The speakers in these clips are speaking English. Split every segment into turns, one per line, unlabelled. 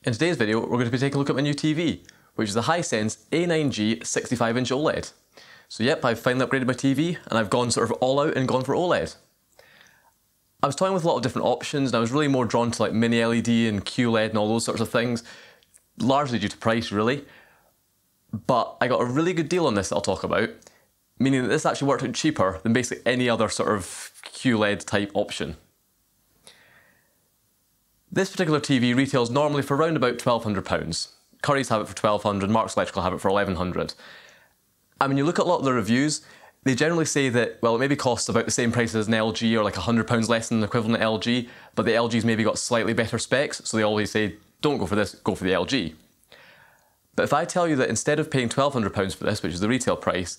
In today's video, we're going to be taking a look at my new TV, which is the Hisense A9G 65-inch OLED. So yep, I've finally upgraded my TV, and I've gone sort of all out and gone for OLED. I was toying with a lot of different options, and I was really more drawn to like mini LED and QLED and all those sorts of things, largely due to price really. But I got a really good deal on this that I'll talk about, meaning that this actually worked out cheaper than basically any other sort of QLED type option. This particular TV retails normally for around about £1,200. Currys have it for £1,200, Marks Electrical have it for £1,100. And when you look at a lot of the reviews, they generally say that, well, it maybe costs about the same price as an LG or like £100 less than the equivalent LG, but the LG's maybe got slightly better specs, so they always say, don't go for this, go for the LG. But if I tell you that instead of paying £1,200 for this, which is the retail price,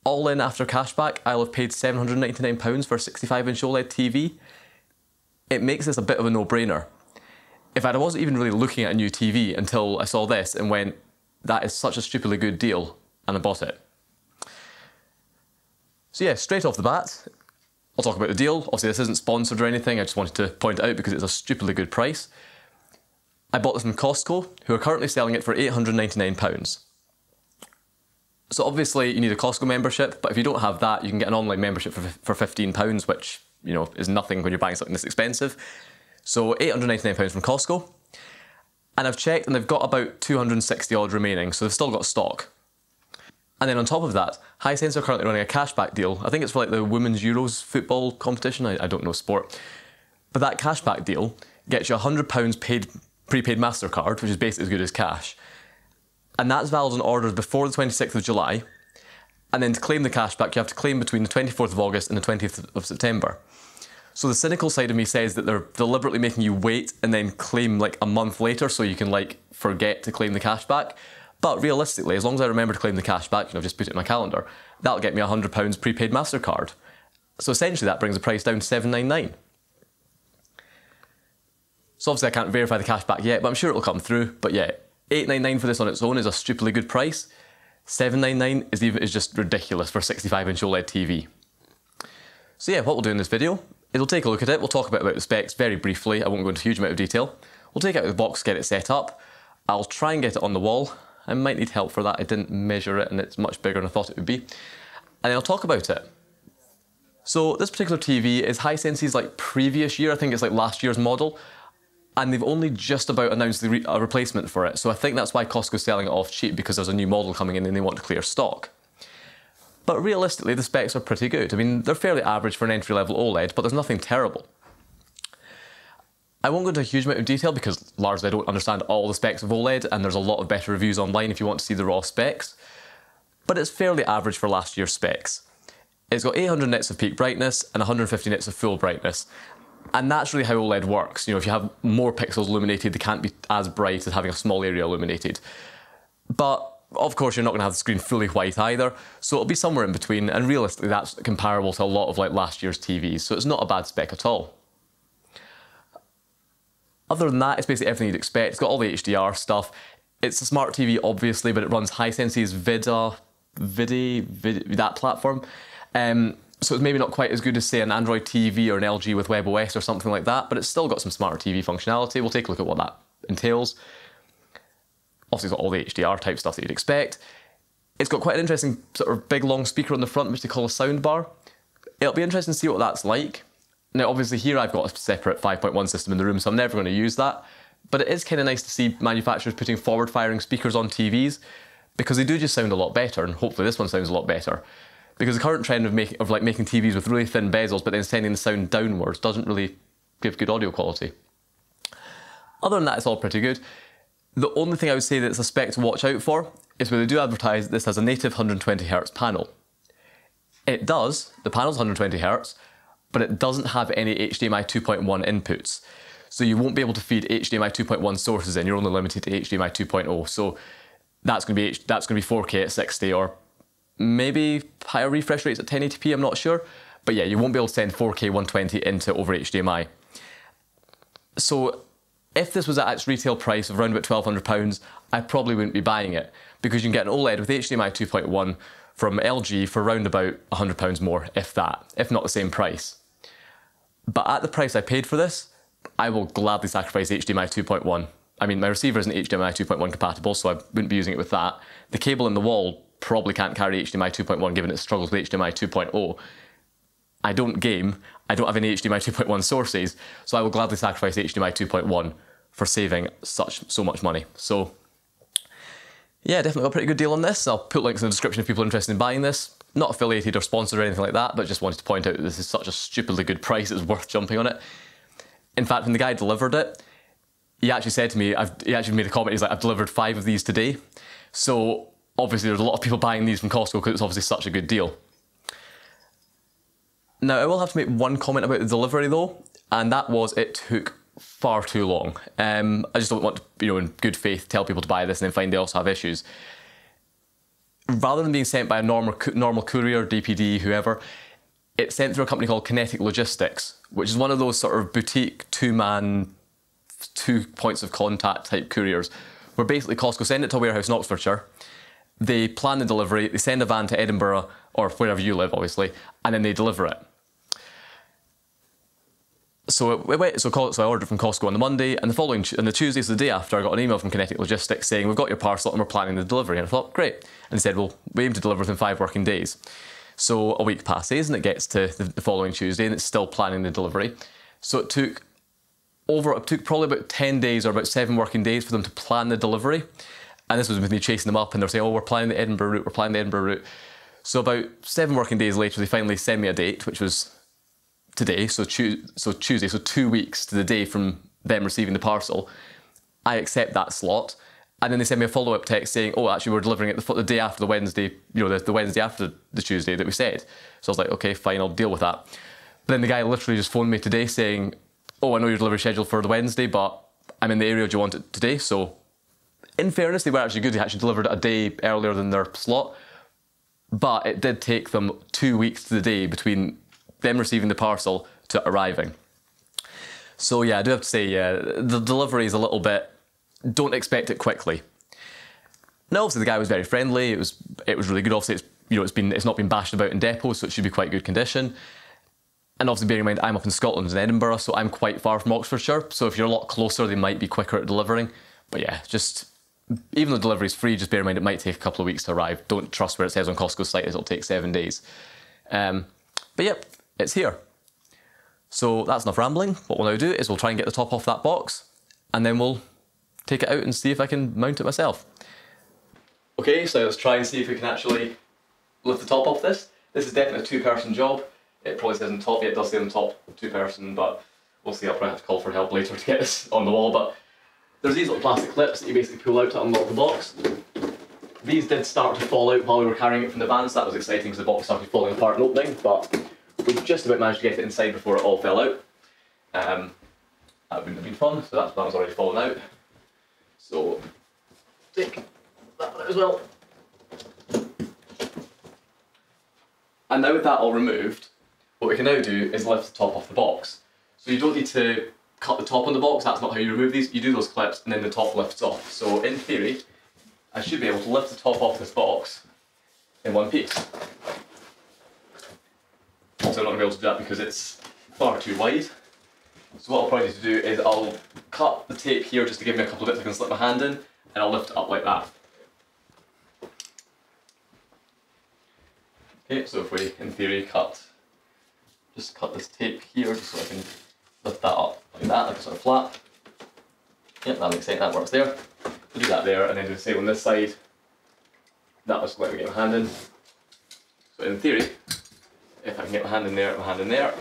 all in after cashback, I'll have paid £799 for a 65-inch OLED TV, it makes this a bit of a no-brainer. In fact, I wasn't even really looking at a new TV until I saw this and went, that is such a stupidly good deal, and I bought it. So yeah, straight off the bat, I'll talk about the deal. Obviously this isn't sponsored or anything, I just wanted to point it out because it's a stupidly good price. I bought this from Costco, who are currently selling it for £899. So obviously you need a Costco membership, but if you don't have that, you can get an online membership for £15, which, you know, is nothing when you're buying something this expensive. So £899 from Costco. And I've checked and they've got about 260 odd remaining, so they've still got stock. And then on top of that, Hisense are currently running a cashback deal. I think it's for like the Women's Euros football competition, I don't know sport. But that cashback deal gets you £100 prepaid MasterCard, which is basically as good as cash. And that's valid on orders before the 26th of July. And then to claim the cashback, you have to claim between the 24th of August and the 20th of September. So the cynical side of me says that they're deliberately making you wait and then claim like a month later so you can like forget to claim the cashback. But realistically, as long as I remember to claim the cashback, I've just put it in my calendar, that'll get me £100 prepaid MasterCard. So essentially that brings the price down to $799. So obviously I can't verify the cashback yet, but I'm sure it'll come through. But yeah, $899 for this on its own is a stupidly good price. $799 is just ridiculous for a 65-inch OLED TV. So yeah, what we'll do in this video is we'll take a look at it, we'll talk about the specs very briefly, I won't go into a huge amount of detail. We'll take it out of the box, get it set up. I'll try and get it on the wall. I might need help for that, I didn't measure it and it's much bigger than I thought it would be. And then I'll talk about it. So this particular TV is Hisense's like previous year, I think it's like last year's model, and they've only just about announced a replacement for it. So I think that's why Costco's selling it off cheap, because there's a new model coming in and they want to clear stock. But realistically, the specs are pretty good. I mean, they're fairly average for an entry-level OLED, but there's nothing terrible. I won't go into a huge amount of detail because largely I don't understand all the specs of OLED, and there's a lot of better reviews online if you want to see the raw specs. But it's fairly average for last year's specs. It's got 800 nits of peak brightness and 150 nits of full brightness. And that's really how OLED works. You know, if you have more pixels illuminated, they can't be as bright as having a small area illuminated. But of course, you're not going to have the screen fully white either, so it'll be somewhere in between, and realistically that's comparable to a lot of like last year's TVs, so it's not a bad spec at all. Other than that, it's basically everything you'd expect. It's got all the HDR stuff. It's a smart TV obviously, but it runs Hisense's that platform. So it's maybe not quite as good as say an Android TV or an LG with WebOS or something like that, but it's still got some smarter TV functionality. We'll take a look at what that entails. Obviously it's got all the HDR type stuff that you'd expect. It's got quite an interesting sort of big long speaker on the front, which they call a soundbar. It'll be interesting to see what that's like. Now obviously here I've got a separate 5.1 system in the room, so I'm never going to use that. But it is kind of nice to see manufacturers putting forward firing speakers on TVs, because they do just sound a lot better, and hopefully this one sounds a lot better. Because the current trend of making TVs with really thin bezels but then sending the sound downwards doesn't really give good audio quality. Other than that, it's all pretty good. The only thing I would say that's a spec to watch out for is where they do advertise this has a native 120Hz panel. It does, the panel's 120Hz, but it doesn't have any HDMI 2.1 inputs. So you won't be able to feed HDMI 2.1 sources in, you're only limited to HDMI 2.0. So that's going to be 4K at 60, or maybe higher refresh rates at 1080p, I'm not sure. But yeah, you won't be able to send 4K 120 into over HDMI. So if this was at its retail price of around about £1,200, I probably wouldn't be buying it, because you can get an OLED with HDMI 2.1 from LG for around about £100 more, if that, if not the same price. But at the price I paid for this, I will gladly sacrifice HDMI 2.1. I mean, my receiver isn't HDMI 2.1 compatible, so I wouldn't be using it with that. The cable in the wall probably can't carry HDMI 2.1 given it struggles with HDMI 2.0. I don't game, I don't have any HDMI 2.1 sources, so I will gladly sacrifice HDMI 2.1 for saving so much money. So yeah, definitely got a pretty good deal on this. I'll put links in the description if people are interested in buying this. Not affiliated or sponsored or anything like that, but just wanted to point out that this is such a stupidly good price, it's worth jumping on it. In fact, when the guy delivered it, he actually said to me, he actually made a comment, he's like, I've delivered 5 of these today. So obviously there's a lot of people buying these from Costco because it's obviously such a good deal. Now, I will have to make one comment about the delivery though, and that was it took far too long. I just don't want to, in good faith, tell people to buy this and then find they also have issues. Rather than being sent by a normal courier, DPD, whoever, it's sent through a company called Kinetic Logistics, which is one of those sort of boutique two-man, 2 points of contact type couriers, where basically Costco send it to a warehouse in Oxfordshire, they plan the delivery, they send a van to Edinburgh, or wherever you live obviously, and then they deliver it. So I ordered it from Costco on the Monday, and the Tuesday, so the day after, I got an email from Kinetic Logistics saying, we've got your parcel and we're planning the delivery. And I thought, great. And they said, well, we aim to deliver within 5 working days. So a week passes and it gets to the following Tuesday and it's still planning the delivery. So it took probably about 10 days or about 7 working days for them to plan the delivery. And this was with me chasing them up and they're saying, oh, we're planning the Edinburgh route, we're planning the Edinburgh route. So about 7 working days later, they finally sent me a date, which was today, so Tuesday, so 2 weeks to the day from them receiving the parcel. I accept that slot, and then they send me a follow-up text saying, oh, actually we're delivering it the day after the Wednesday, the Wednesday after the Tuesday that we said. So I was like, okay, fine, I'll deal with that. But then the guy literally just phoned me today saying, oh, I know your delivery scheduled for the Wednesday, but I'm in the area, do you want it today? So in fairness, they were actually good, they actually delivered it a day earlier than their slot, but it did take them 2 weeks to the day between them receiving the parcel to arriving. So yeah, I do have to say, yeah, the delivery is a little bit, don't expect it quickly. Now obviously the guy was very friendly, it was really good. Obviously it's not been bashed about in depots, so it should be quite good condition. And obviously bearing in mind I'm up in Scotland in Edinburgh, so I'm quite far from Oxfordshire, so if you're a lot closer they might be quicker at delivering. But yeah, just, even though delivery is free, just bear in mind it might take a couple of weeks to arrive. Don't trust where it says on Costco's site it'll take 7 days. But yep, it's here. So that's enough rambling. What we'll now do is we'll try and get the top off that box and then we'll take it out and see if I can mount it myself. Okay, so let's try and see if we can actually lift the top off this. This is definitely a 2-person job. It probably says on top, yeah, it does say on top 2-person, but we'll see. I'll probably have to call for help later to get this on the wall. But there's these little plastic clips that you basically pull out to unlock the box. These did start to fall out while we were carrying it from the van, so that was exciting because the box started falling apart and opening, but we just about managed to get it inside before it all fell out. That wouldn't have been fun, so that was already fallen out. So, take that one out as well. And now with that all removed, what we can now do is lift the top off the box. So you don't need to cut the top on the box, that's not how you remove these. You do those clips and then the top lifts off. So in theory, I should be able to lift the top off this box in one piece. Also, I'm not going to be able to do that because it's far too wide. So what I'll probably need to do is I'll cut the tape here just to give me a couple of bits I can slip my hand in, and I'll lift it up like that. Okay, so if we, in theory, just cut this tape here just so I can lift that up like that, like a sort of flat. Yep, that makes sense, that works there. So do that there, and then do the same on this side. That was let me get my hand in. So in theory, if I can get my hand in there, my hand in there.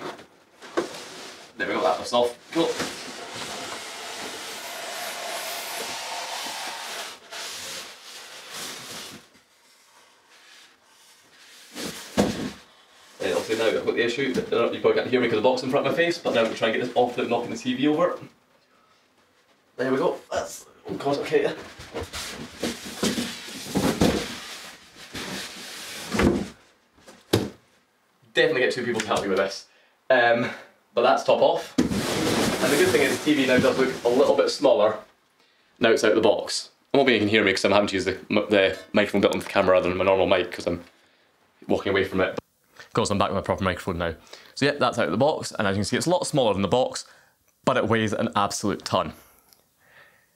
There we go, that lifts off. Cool. Obviously now I've got the issue, you probably can't hear me because the box in front of my face, but now I'm going to try and get this off without knocking the TV over. There we go, that's, oh god, okay. Definitely get 2 people to help me with this. But that's top off. And the good thing is the TV now does look a little bit smaller now it's out of the box. I'm hoping you can hear me because I'm having to use the microphone built into the camera rather than my normal mic because I'm walking away from it. Of course, I'm back with my proper microphone now. So yeah, that's out of the box, and as you can see, it's a lot smaller than the box, but it weighs an absolute ton.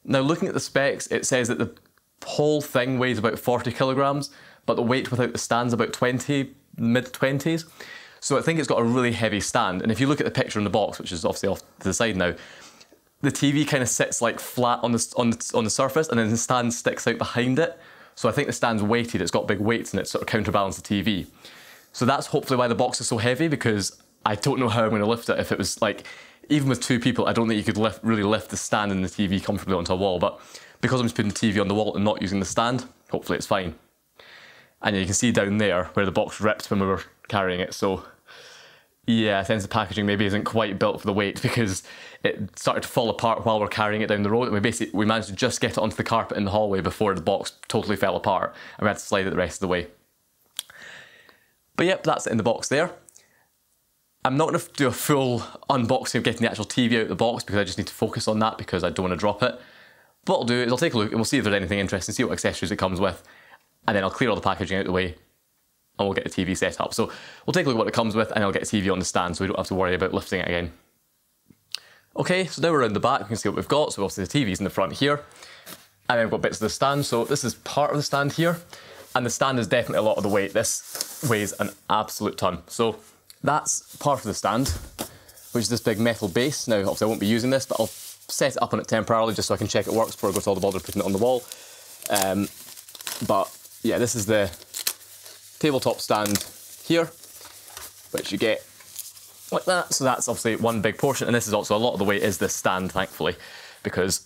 Now looking at the specs, it says that the whole thing weighs about 40 kilograms, but the weight without the stand's about 20, mid-20s. So I think it's got a really heavy stand. And if you look at the picture in the box, which is obviously off to the side now, the TV kind of sits like flat on the surface, and then the stand sticks out behind it. So I think the stand's weighted, it's got big weights in it to sort of counterbalance the TV. So that's hopefully why the box is so heavy, because I don't know how I'm going to lift it. If it was like, even with two people, I don't think you could really lift the stand and the TV comfortably onto a wall. But because I'm just putting the TV on the wall and not using the stand, hopefully it's fine. And you can see down there where the box ripped when we were carrying it. So yeah, I think the packaging maybe isn't quite built for the weight, because it started to fall apart while we're carrying it down the road, and we managed to just get it onto the carpet in the hallway before the box totally fell apart, and we had to slide it the rest of the way. But yep, that's it in the box there. I'm not going to do a full unboxing of getting the actual TV out of the box, because I just need to focus on that because I don't want to drop it. But what I'll do is I'll take a look and we'll see if there's anything interesting, see what accessories it comes with, and then I'll clear all the packaging out of the way and we'll get the TV set up. So we'll take a look at what it comes with, and I'll get the TV on the stand so we don't have to worry about lifting it again. Okay, so now we're around the back, we can see what we've got. So obviously the TV's in the front here, and then we've got bits of the stand. So this is part of the stand here, and the stand is definitely a lot of the weight. This weighs an absolute ton. So that's part of the stand, which is this big metal base. Now obviously I won't be using this, but I'll set it up on it temporarily just so I can check it works before I go to all the bother of putting it on the wall. But yeah, this is the tabletop stand here, which you get like that. So that's obviously one big portion, and this is also a lot of the weight is this stand, thankfully, because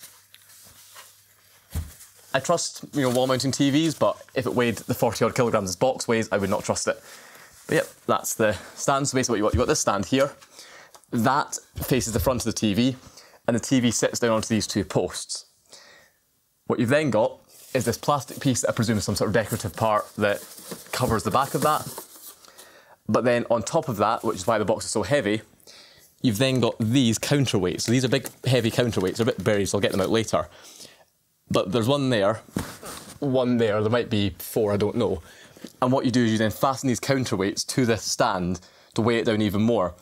I trust, you know, wall mounting TVs, but if it weighed the 40 odd kilograms this box weighs, I would not trust it. But yep, that's the stand. So basically what you've got this stand here, that faces the front of the TV, and the TV sits down onto these two posts. What you've then got is this plastic piece that I presume is some sort of decorative part that covers the back of that. But then on top of that, which is why the box is so heavy, you've then got these counterweights. So these are big, heavy counterweights. They're a bit buried, so I'll get them out later. But there's one there, there might be four, I don't know. And what you do is you then fasten these counterweights to this stand to weigh it down even more.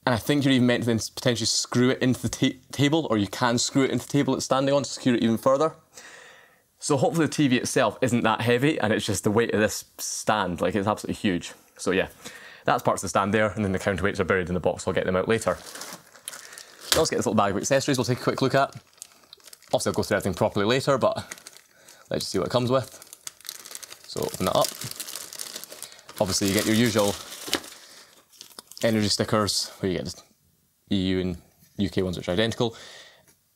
And I think you're even meant to then potentially screw it into the table, or you can screw it into the table it's standing on to secure it even further. So hopefully the TV itself isn't that heavy, and it's just the weight of this stand, like it's absolutely huge. So yeah, that's parts of the stand there, and then the counterweights are buried in the box, so I'll get them out later. Let's get this little bag of accessories we'll take a quick look at. Obviously I'll go through everything properly later, but let's just see what it comes with. So open that up. Obviously you get your usual energy stickers, where you get EU and UK ones which are identical.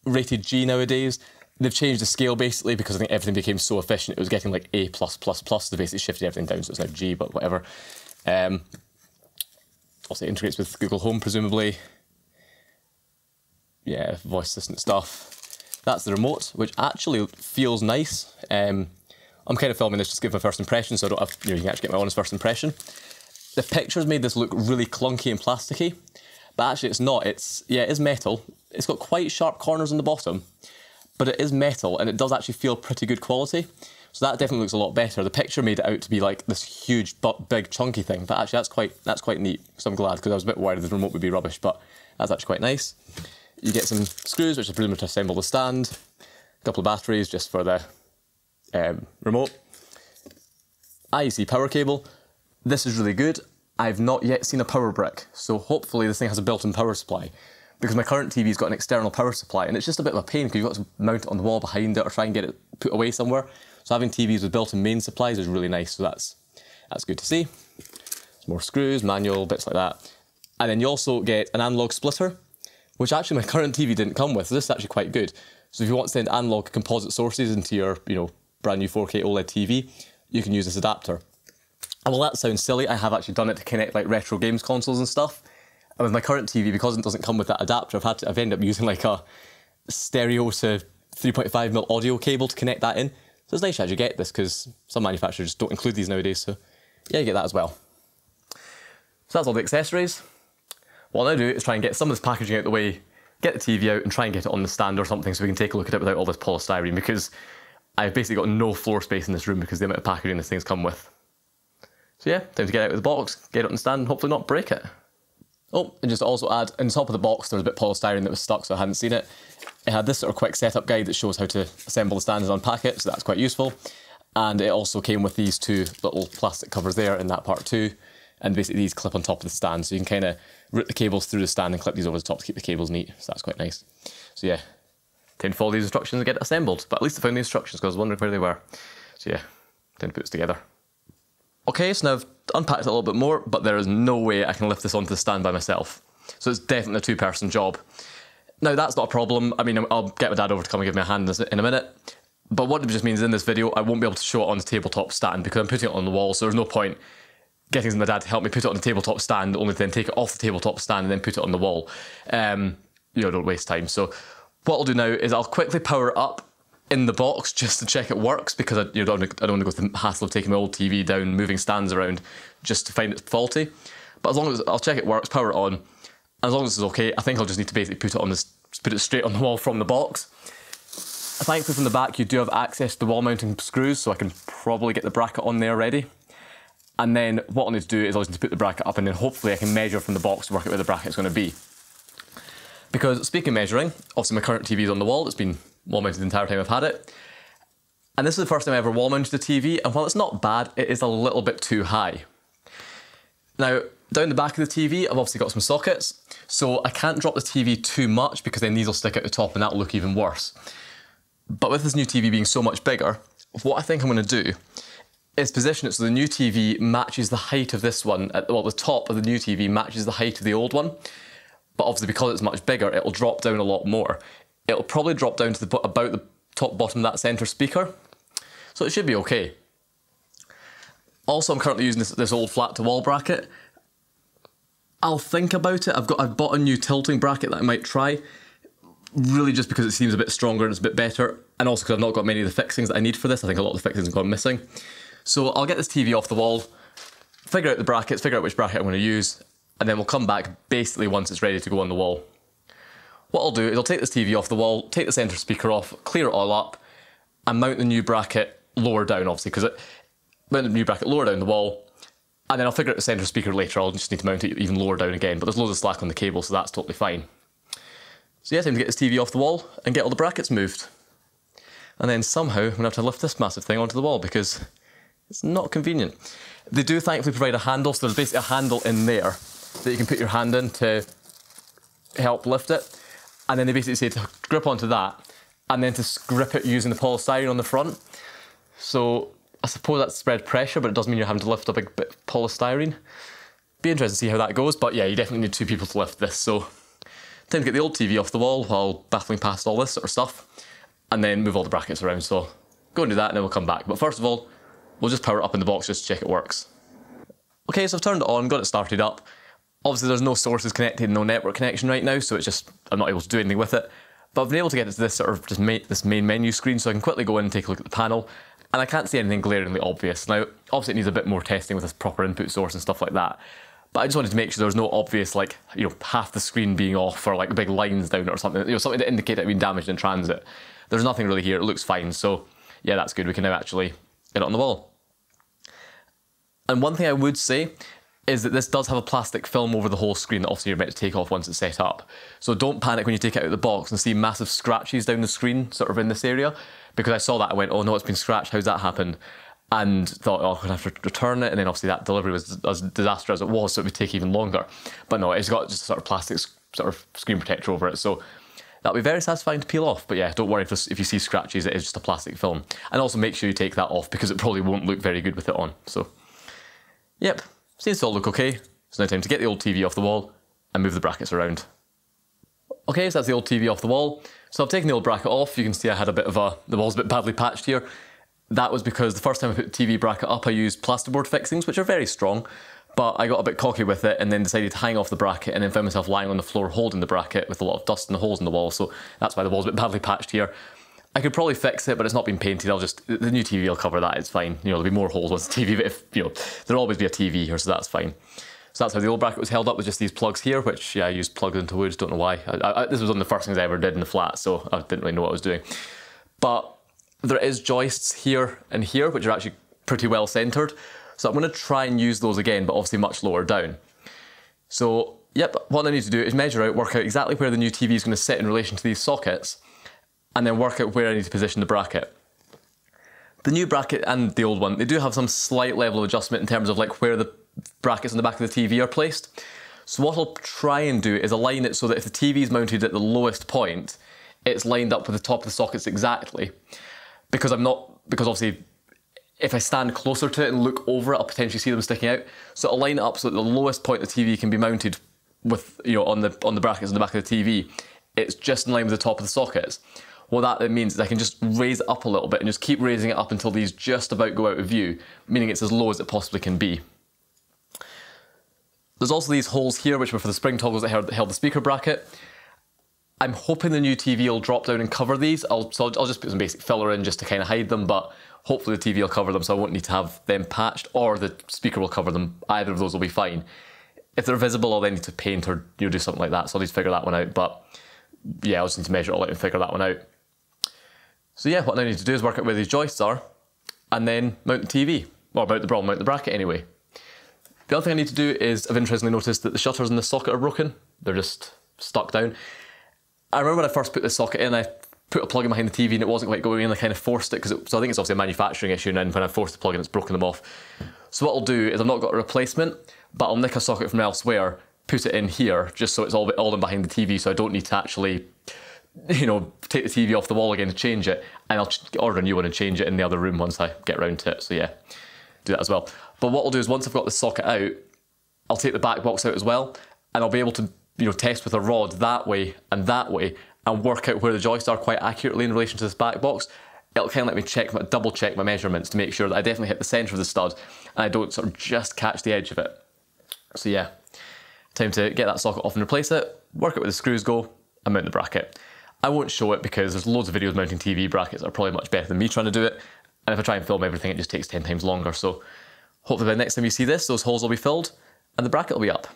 Rated G nowadays. They've changed the scale basically because I think everything became so efficient. It was getting like A+++. They basically shifted everything down, so it's now G, but whatever. Also it integrates with Google Home presumably. Yeah, voice assistant stuff. That's the remote, which actually feels nice. I'm kind of filming this just to give my first impression, so I don't have, you can actually get my honest first impression. The pictures made this look really clunky and plasticky, but actually it's not. It is metal. It's got quite sharp corners on the bottom, but it is metal, and it does actually feel pretty good quality. So that definitely looks a lot better. The picture made it out to be like this huge, big, chunky thing, but actually that's quite neat. So I'm glad, because I was a bit worried the remote would be rubbish, but that's actually quite nice. You get some screws, which I presume are to assemble the stand. A couple of batteries just for the remote. IEC power cable. This is really good. I've not yet seen a power brick, so hopefully this thing has a built-in power supply, because my current TV's got an external power supply, and it's just a bit of a pain because you've got to mount it on the wall behind it or try and get it put away somewhere. So having TVs with built-in main supplies is really nice, so that's good to see. Some more screws, manual, bits like that. And then you also get an analog splitter, which actually my current TV didn't come with, so this is actually quite good. So if you want to send analog composite sources into your, brand new 4K OLED TV, you can use this adapter. And while that sounds silly, I have actually done it to connect like retro games consoles and stuff. And with my current TV, because it doesn't come with that adapter, I've ended up using like a stereo to 3.5mm audio cable to connect that in. So it's nice to actually get this, because some manufacturers don't include these nowadays, so yeah, you get that as well. So that's all the accessories. What I'll now do is try and get some of this packaging out of the way, get the TV out and try and get it on the stand or something so we can take a look at it without all this polystyrene, because I've basically got no floor space in this room because of the amount of packaging this thing's come with. So yeah, time to get it out of the box, get it on the stand and hopefully not break it. Oh, and just to also add, on top of the box there was a bit of polystyrene that was stuck, so I hadn't seen it. It had this sort of quick setup guide that shows how to assemble the stand and unpack it, so that's quite useful. And it also came with these two little plastic covers there in that part too. And basically these clip on top of the stand, so you can kind of route the cables through the stand and clip these over the top to keep the cables neat, so that's quite nice. So yeah, tend to follow these instructions and get it assembled, but at least I found the instructions because I was wondering where they were. So yeah, tend to put this together. Okay, so now I've unpacked it a little bit more, but there is no way I can lift this onto the stand by myself. So it's definitely a two-person job. Now that's not a problem. I mean, I'll get my dad over to come and give me a hand in a minute. But what it just means in this video, I won't be able to show it on the tabletop stand because I'm putting it on the wall, so there's no point getting my dad to help me put it on the tabletop stand, only to then take it off the tabletop stand and then put it on the wall. You know, don't waste time. So what I'll do now is I'll quickly power it up in the box just to check it works, because I don't want to go through the hassle of taking my old TV down, moving stands around just to find it faulty. But as long as I'll check it works, power it on, and as long as it's okay, I think I'll just need to basically put it straight on the wall from the box. Thankfully from the back you do have access to the wall mounting screws, so I can probably get the bracket on there ready. And then what I'll need to do is I'll just need to put the bracket up, and then hopefully I can measure from the box to work out where the bracket's going to be. Because speaking of measuring, obviously my current TV is on the wall, it's been wall mounted the entire time I've had it. And this is the first time I ever wall mounted a TV, and while it's not bad, it is a little bit too high. Now, down the back of the TV, I've obviously got some sockets, so I can't drop the TV too much because then these will stick out the top and that'll look even worse. But with this new TV being so much bigger, what I think I'm going to do is position it so the new TV matches the height of this one. Well, the top of the new TV matches the height of the old one. But obviously because it's much bigger, it'll drop down a lot more. It'll probably drop down to about the top bottom of that centre speaker. So it should be okay. Also, I'm currently using this old flat to wall bracket. I'll think about it. I've bought a new tilting bracket that I might try. Really just because it seems a bit stronger and it's a bit better. And also because I've not got many of the fixings that I need for this. I think a lot of the fixings have gone missing. So I'll get this TV off the wall, figure out the brackets, figure out which bracket I'm going to use, and then we'll come back basically once it's ready to go on the wall. What I'll do is I'll take this TV off the wall, take the centre speaker off, clear it all up, and mount the new bracket lower down, obviously, because mount the new bracket lower down the wall, and then I'll figure out the centre speaker later. I'll just need to mount it even lower down again, but there's loads of slack on the cable, so that's totally fine. So yeah, time to get this TV off the wall and get all the brackets moved. And then somehow I'm going to have to lift this massive thing onto the wall because it's not convenient. They do thankfully provide a handle, so there's basically a handle in there that you can put your hand in to help lift it. And then they basically say to grip onto that and then to grip it using the polystyrene on the front. So I suppose that's spread pressure, but it does mean you're having to lift a big bit of polystyrene. Be interested to see how that goes, but yeah, you definitely need two people to lift this. So time to get the old TV off the wall while battling past all this sort of stuff, and then move all the brackets around. So go and do that and then we'll come back. But first of all, we'll just power it up in the box just to check it works. Okay, so I've turned it on, got it started up. Obviously there's no sources connected, no network connection right now, so it's just, I'm not able to do anything with it. But I've been able to get it to this sort of just this main menu screen, so I can quickly go in and take a look at the panel, and I can't see anything glaringly obvious. Now, obviously it needs a bit more testing with this proper input source and stuff like that. But I just wanted to make sure there's no obvious, like, you know, half the screen being off or like big lines down it or something, you know, something to indicate it being damaged in transit. There's nothing really here, it looks fine, so yeah, that's good. We can now actually get it on the wall. And one thing I would say is that this does have a plastic film over the whole screen that obviously you're meant to take off once it's set up. So don't panic when you take it out of the box and see massive scratches down the screen, sort of in this area, because I saw that, I went, oh no, it's been scratched, how's that happened? And thought, oh, I'm gonna have to return it, and then obviously that delivery was as disastrous as it was, so it would take even longer. But no, it's got just a sort of plastic sort of screen protector over it, so that'll be very satisfying to peel off. But yeah, don't worry if you see scratches, it is just a plastic film. And also make sure you take that off because it probably won't look very good with it on. So, yep, seems to all look okay. So now time to get the old TV off the wall and move the brackets around. Okay, so that's the old TV off the wall. So I've taken the old bracket off. You can see I had a bit of the wall's a bit badly patched here. That was because the first time I put the TV bracket up, I used plasterboard fixings, which are very strong, but I got a bit cocky with it and then decided to hang off the bracket and then found myself lying on the floor holding the bracket with a lot of dust and the holes in the wall, so that's why the wall's a bit badly patched here. I could probably fix it, but it's not been painted. The new TV will cover that, it's fine. You know, there'll be more holes once the TV, but if, you know, there'll always be a TV here, so that's fine. So that's how the old bracket was held up, with just these plugs here, which, yeah, I used plugs into wood, don't know why. This was one of the first things I ever did in the flat, so I didn't really know what I was doing. But there is joists here and here, which are actually pretty well centred. So I'm going to try and use those again, but obviously much lower down. So yep, what I need to do is measure out, work out exactly where the new TV is going to sit in relation to these sockets, and then work out where I need to position the bracket. The new bracket and the old one, they do have some slight level of adjustment in terms of like where the brackets on the back of the TV are placed. So what I'll try and do is align it so that if the TV is mounted at the lowest point, it's lined up with the top of the sockets exactly. Because obviously, if I stand closer to it and look over it, I'll potentially see them sticking out. So I'll line it up so that the lowest point the TV can be mounted with, on the brackets on the back of the TV, it's just in line with the top of the sockets. What that means is I can just raise it up a little bit and just keep raising it up until these just about go out of view, meaning it's as low as it possibly can be. There's also these holes here, which were for the spring toggles that held the speaker bracket. I'm hoping the new TV will drop down and cover these. I'll just put some basic filler in just to kind of hide them, but hopefully the TV will cover them so I won't need to have them patched, or the speaker will cover them. Either of those will be fine. If they're visible, I'll then need to paint or do something like that, so I'll need to figure that one out. But yeah, I'll just need to measure it all out and figure that one out. So yeah, what I need to do is work out where these joists are, and then mount the TV. Or mount the bracket anyway. The other thing I need to do is, I've interestingly noticed that the shutters in the socket are broken. They're just stuck down. I remember when I first put this socket in, I put a plug in behind the TV and it wasn't quite going in. I kind of forced it, so I think it's obviously a manufacturing issue, and then when I forced the plug in, it's broken them off. So what I'll do is, I've not got a replacement, but I'll nick a socket from elsewhere, put it in here, just so it's all in behind the TV, so I don't need to actually, take the TV off the wall again to change it, and I'll order a new one and change it in the other room once I get around to it. So yeah, do that as well. But what I'll do is, once I've got the socket out, I'll take the back box out as well, and I'll be able to test with a rod that way, and work out where the joists are quite accurately in relation to this back box. It'll kind of let me double check my measurements to make sure that I definitely hit the centre of the stud and I don't sort of just catch the edge of it. So yeah, time to get that socket off and replace it, work out where the screws go, and mount the bracket. I won't show it because there's loads of videos mounting TV brackets that are probably much better than me trying to do it, and if I try and film everything, it just takes 10 times longer. So hopefully by the next time you see this, those holes will be filled and the bracket will be up.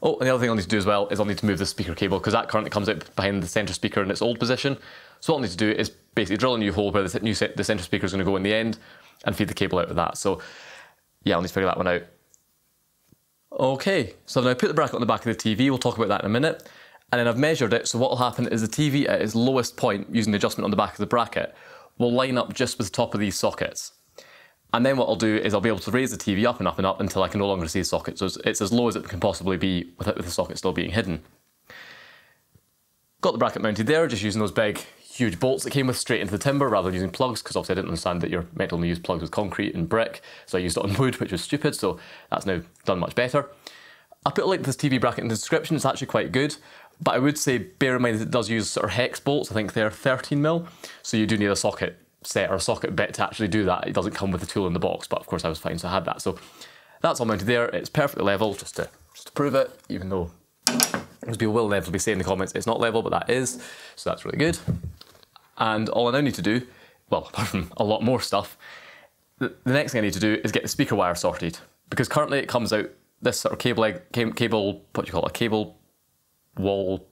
Oh, and the other thing I'll need to do as well is I'll need to move the speaker cable, because that currently comes out behind the centre speaker in its old position. So what I'll need to do is basically drill a new hole where the centre speaker is going to go in the end and feed the cable out of that. So yeah, I'll need to figure that one out. Okay, so now I put the bracket on the back of the TV, we'll talk about that in a minute. And then I've measured it, so what will happen is the TV at its lowest point, using the adjustment on the back of the bracket, will line up just with the top of these sockets. And then what I'll do is I'll be able to raise the TV up and up and up until I can no longer see the socket. So it's as low as it can possibly be with the socket still being hidden. Got the bracket mounted there, just using those big, huge bolts that came with straight into the timber rather than using plugs, because obviously I didn't understand that you're meant to only use plugs with concrete and brick. So I used it on wood, which was stupid, so that's now done much better. I'll put a link to this TV bracket in the description, it's actually quite good. But I would say, bear in mind that it does use sort of hex bolts, I think they're 13mm, so you do need a socket set or a socket bit to actually do that. It doesn't come with the tool in the box, but of course I was fine, so I had that. So that's all mounted there, it's perfectly level, just to prove it, even though most people will inevitably say in the comments it's not level, but that is, so that's really good. And all I now need to do, well, apart from a lot more stuff, the next thing I need to do is get the speaker wire sorted, because currently it comes out this sort of cable, what do you call it, a cable wall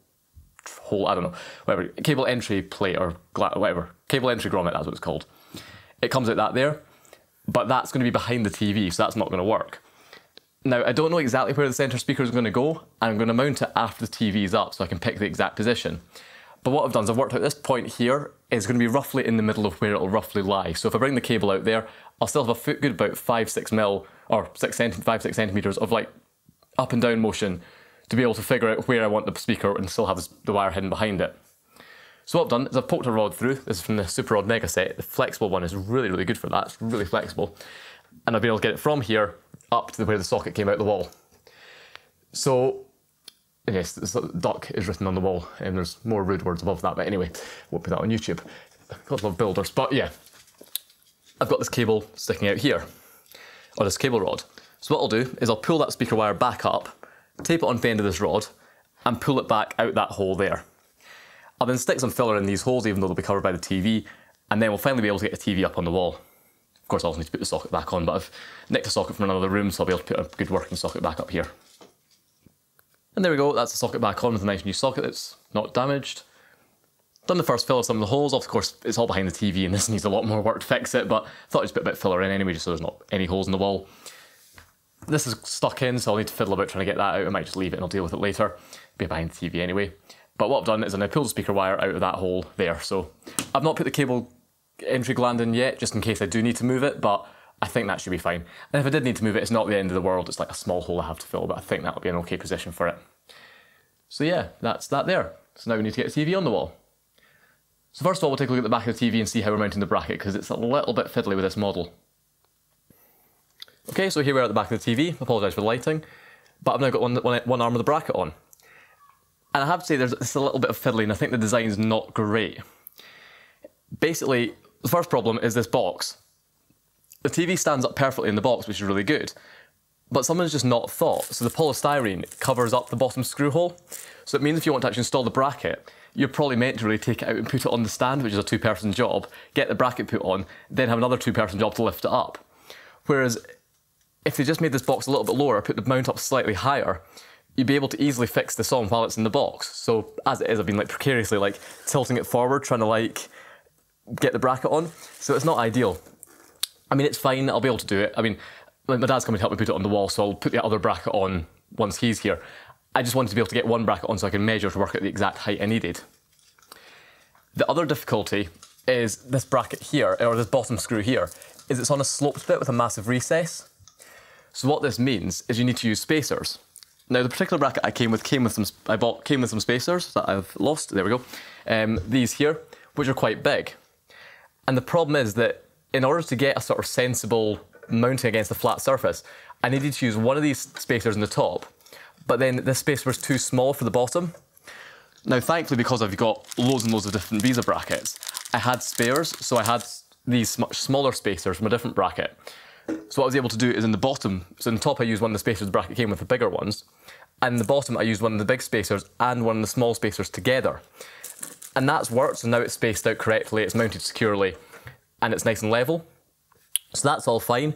hole, I don't know, whatever, cable entry plate or whatever, cable entry grommet, that's what it's called. It comes out that there, but that's going to be behind the TV, so that's not going to work. Now, I don't know exactly where the centre speaker is going to go, and I'm going to mount it after the TV is up so I can pick the exact position. But what I've done is I've worked out this point here is going to be roughly in the middle of where it'll roughly lie. So if I bring the cable out there, I'll still have a good about 5-6 mil, or 5-6 centimetres of like up and down motion to be able to figure out where I want the speaker and still have the wire hidden behind it. So what I've done is I've poked a rod through. This is from the Super Rod Mega Set. The flexible one is really, really good for that. It's really flexible. And I've been able to get it from here up to where the socket came out the wall. So, yes, the duck is written on the wall, and there's more rude words above that, but anyway, won't put that on YouTube. God love builders. But yeah, I've got this cable sticking out here, or this cable rod. So what I'll do is I'll pull that speaker wire back up, tape it onto the end of this rod, and pull it back out that hole there. I'll then stick some filler in these holes, even though they'll be covered by the TV, and then we'll finally be able to get the TV up on the wall. Of course, I'll also need to put the socket back on, but I've nicked a socket from another room, so I'll be able to put a good working socket back up here. And there we go, that's the socket back on with a nice new socket that's not damaged. Done the first fill of some of the holes. Of course, it's all behind the TV and this needs a lot more work to fix it, but I thought I'd just put a bit of filler in anyway, just so there's not any holes in the wall. this is stuck in, so I'll need to fiddle about trying to get that out. I might just leave it and I'll deal with it later. Be behind the TV anyway. But what I've done is I've now pulled the speaker wire out of that hole there. So I've not put the cable entry gland in yet, just in case I do need to move it, but I think that should be fine. And if I did need to move it, it's not the end of the world. It's like a small hole I have to fill, but I think that'll be an okay position for it. So yeah, that's that there. So now we need to get the TV on the wall. So first of all, we'll take a look at the back of the TV and see how we're mounting the bracket, because it's a little bit fiddly with this model. Okay, so here we are at the back of the TV. I apologise for the lighting, but I've now got one arm of the bracket on. And I have to say it's a little bit of fiddly, and I think the design's not great. Basically, the first problem is this box. The TV stands up perfectly in the box, which is really good, but someone's just not thought. So the polystyrene covers up the bottom screw hole. So it means if you want to actually install the bracket, you're probably meant to really take it out and put it on the stand, which is a two-person job, get the bracket put on, then have another two-person job to lift it up. Whereas if they just made this box a little bit lower, put the mount up slightly higher, you'd be able to easily fix this on while it's in the box. So as it is, I've been like precariously like tilting it forward, trying to like get the bracket on. So it's not ideal. I mean, it's fine, I'll be able to do it. I mean, my dad's coming to help me put it on the wall, so I'll put the other bracket on once he's here. I just wanted to be able to get one bracket on so I can measure to work out the exact height I needed. The other difficulty is this bracket here, or this bottom screw here, is it's on a sloped bit with a massive recess. So what this means is you need to use spacers. Now the particular bracket I came with some spacers that I've lost, there we go, these here, which are quite big. And the problem is that in order to get a sort of sensible mounting against the flat surface, I needed to use one of these spacers in the top, but then this spacer was too small for the bottom. Now thankfully, because I've got loads and loads of different Visa brackets, I had spares, so I had these much smaller spacers from a different bracket. So what I was able to do is in the bottom, so in the top I used one of the spacers the bracket came with, the bigger ones, and in the bottom I used one of the big spacers and one of the small spacers together. And that's worked, so now it's spaced out correctly, it's mounted securely, and it's nice and level. So that's all fine,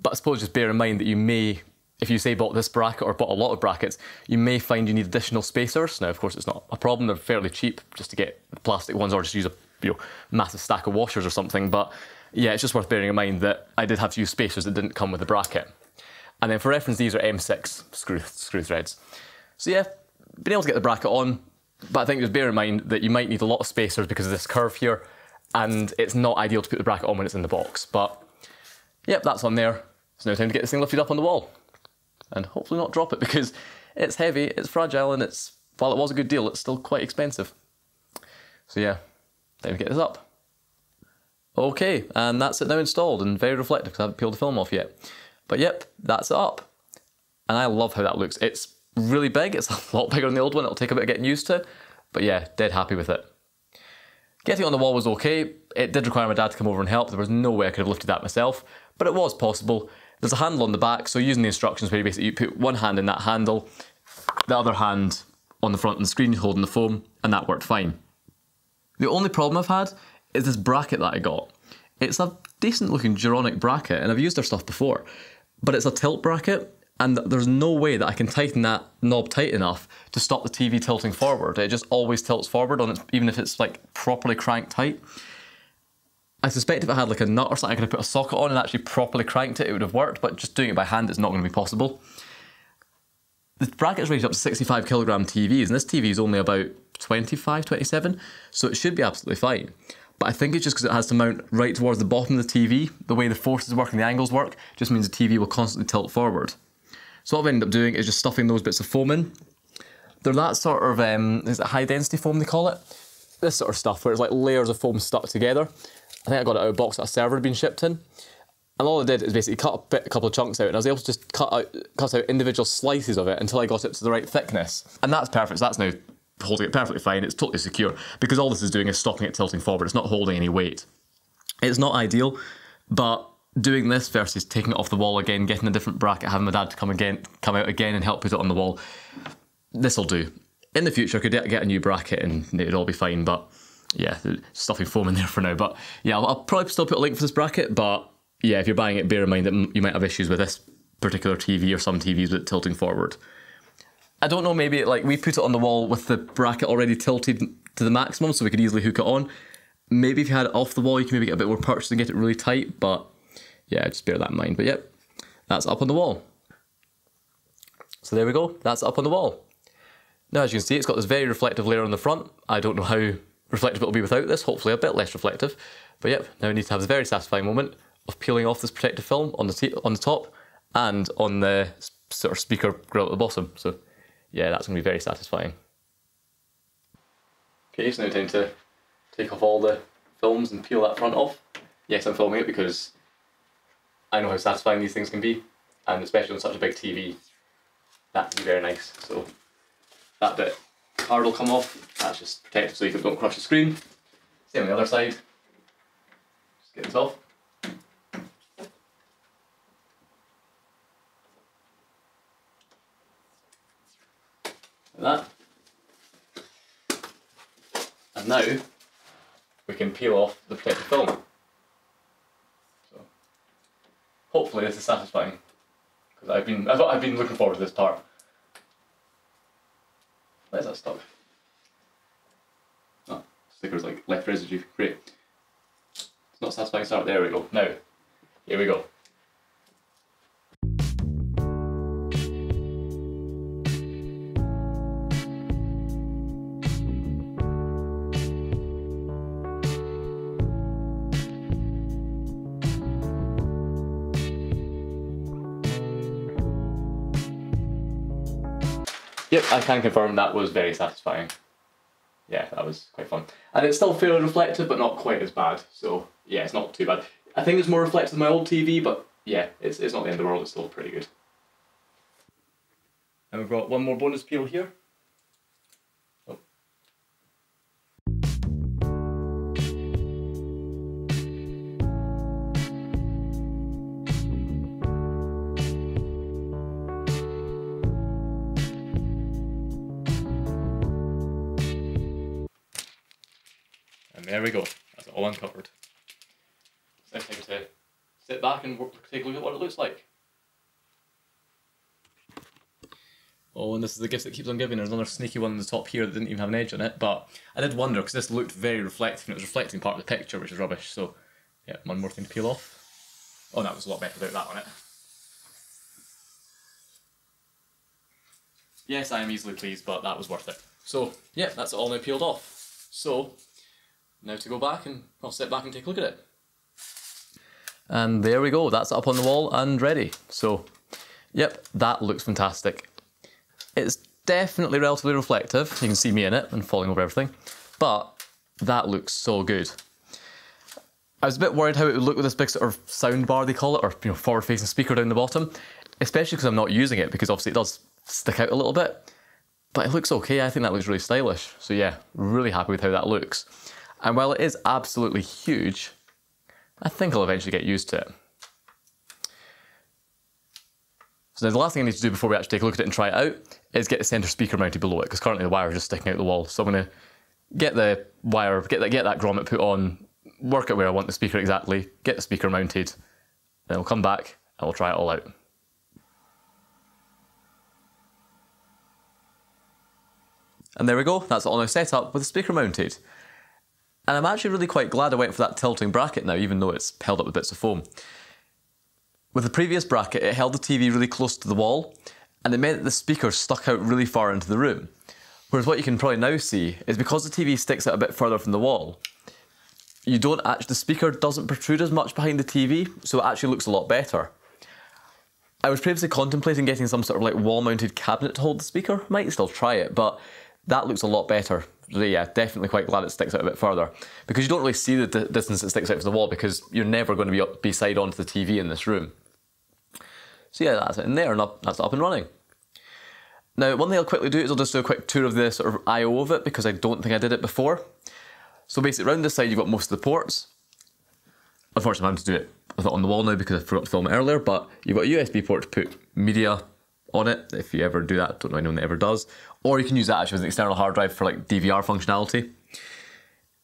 but I suppose just bear in mind that you may, if you say bought this bracket or bought a lot of brackets, you may find you need additional spacers. Now of course it's not a problem, they're fairly cheap just to get the plastic ones, or just use a massive stack of washers or something, but yeah, it's just worth bearing in mind that I did have to use spacers that didn't come with the bracket. And then for reference, these are M6 screw threads. So yeah, been able to get the bracket on, but I think just bear in mind that you might need a lot of spacers because of this curve here, and it's not ideal to put the bracket on when it's in the box. But yep, that's on there. It's now time to get this thing lifted up on the wall. And hopefully not drop it, because it's heavy, it's fragile, and while it was a good deal, it's still quite expensive. So yeah, time to get this up. Okay, and that's it now installed, and very reflective because I haven't peeled the film off yet. But yep, that's it up. And I love how that looks. It's really big, it's a lot bigger than the old one, it'll take a bit of getting used to, but yeah, dead happy with it. Getting it on the wall was okay. It did require my dad to come over and help. There was no way I could have lifted that myself, but it was possible. There's a handle on the back, so using the instructions where you basically put one hand in that handle, the other hand on the front of the screen holding the foam, and that worked fine. The only problem I've had is this bracket that I got. It's a decent looking Duronic bracket, and I've used their stuff before, but it's a tilt bracket, and there's no way that I can tighten that knob tight enough to stop the TV tilting forward. It just always tilts forward, even if it's like properly cranked tight. I suspect if I had like a nut or something I could have put a socket on and actually properly cranked it, it would have worked, but just doing it by hand is not going to be possible. The bracket's rated up to 65 kilogram TVs, and this TV is only about 25, 27, so it should be absolutely fine. But I think it's just because it has to mount right towards the bottom of the TV. The way the forces work and the angles work just means the TV will constantly tilt forward. So what I've ended up doing is just stuffing those bits of foam in. They're that sort of, is it high density foam they call it? This sort of stuff where it's like layers of foam stuck together. I think I got it out of a box that a server had been shipped in. And all I did is basically cut a couple of chunks out, and I was able to just cut out individual slices of it until I got it to the right thickness. And that's perfect, so that's now holding it perfectly fine, it's totally secure, because all this is doing is stopping it tilting forward, it's not holding any weight. It's not ideal, but doing this versus taking it off the wall again, getting a different bracket, having my dad to come out again and help put it on the wall, this'll do. In the future I could get a new bracket and it'd all be fine, but yeah, stuffing foam in there for now. But yeah, I'll probably still put a link for this bracket, but yeah, if you're buying it, bear in mind that you might have issues with this particular TV or some TVs with it tilting forward. I don't know, maybe like we put it on the wall with the bracket already tilted to the maximum so we could easily hook it on. Maybe if you had it off the wall, you can maybe get a bit more purchase and get it really tight, but yeah, just bear that in mind. But yep, that's up on the wall. So there we go, that's up on the wall. Now as you can see, it's got this very reflective layer on the front. I don't know how reflective it'll be without this, hopefully a bit less reflective. But yep, now we need to have this very satisfying moment of peeling off this protective film on the top and on the sort of speaker grill at the bottom. So yeah, that's going to be very satisfying. Okay, so now time to take off all the films and peel that front off. Yes, I'm filming it because I know how satisfying these things can be, and especially on such a big TV, that can be very nice. So that bit card will come off, that's just protected so you don't crush the screen. Same on the other side. Just get this off. Like that. And now we can peel off the protective film. So hopefully this is satisfying, because I've been looking forward to this part. Why is that stuck? Oh, sticker's like left residue. Great. It's not satisfying start. There we go. Now, here we go. Yep, I can confirm that was very satisfying. Yeah, that was quite fun. And it's still fairly reflective, but not quite as bad. So yeah, it's not too bad. I think it's more reflective than my old TV, but yeah, it's not the end of the world, it's still pretty good. And we've got one more bonus peel here. Oh. And there we go, that's it all uncovered. It's now time to sit back and take a look at what it looks like. Oh, and this is the gift that keeps on giving. There's another sneaky one on the top here that didn't even have an edge on it, but I did wonder because this looked very reflective and it was reflecting part of the picture, which is rubbish. So yeah, one more thing to peel off. Oh, that was a lot better without that on it. Yes, I am easily pleased, but that was worth it. So yeah, that's it all now peeled off. So now to go back and I'll sit back and take a look at it. And there we go, that's up on the wall and ready. So yep, that looks fantastic. It's definitely relatively reflective. You can see me in it and falling over everything, but that looks so good. I was a bit worried how it would look with this big sort of sound bar they call it, or forward facing speaker down the bottom, especially because I'm not using it, because obviously it does stick out a little bit, but it looks okay. I think that looks really stylish. So yeah, really happy with how that looks. And while it is absolutely huge, I think I'll eventually get used to it. So now the last thing I need to do before we actually take a look at it and try it out is get the centre speaker mounted below it, because currently the wire is just sticking out the wall. So I'm going to get the wire, get that grommet put on, work out where I want the speaker exactly, get the speaker mounted, then I'll come back and we'll try it all out. And there we go, that's it all now set up with the speaker mounted. And I'm actually really quite glad I went for that tilting bracket now, even though it's held up with bits of foam. With the previous bracket, it held the TV really close to the wall, and it meant that the speaker stuck out really far into the room. Whereas what you can probably now see is because the TV sticks out a bit further from the wall, the speaker doesn't protrude as much behind the TV, so it actually looks a lot better. I was previously contemplating getting some sort of like wall-mounted cabinet to hold the speaker. Might still try it, but that looks a lot better. So yeah, definitely quite glad it sticks out a bit further, because you don't really see the distance it sticks out from the wall, because you're never going to be side onto the TV in this room. So yeah, that's it in there, and that's up and running. Now, one thing I'll quickly do is I'll just do a quick tour of the sort of I/O of it, because I don't think I did it before. So basically, around this side you've got most of the ports. Unfortunately, I'm having to do it with it on the wall now because I forgot to film it earlier, but you've got a USB port to put media on it, if you ever do that. I don't know anyone that ever does. Or you can use that actually as an external hard drive for like DVR functionality.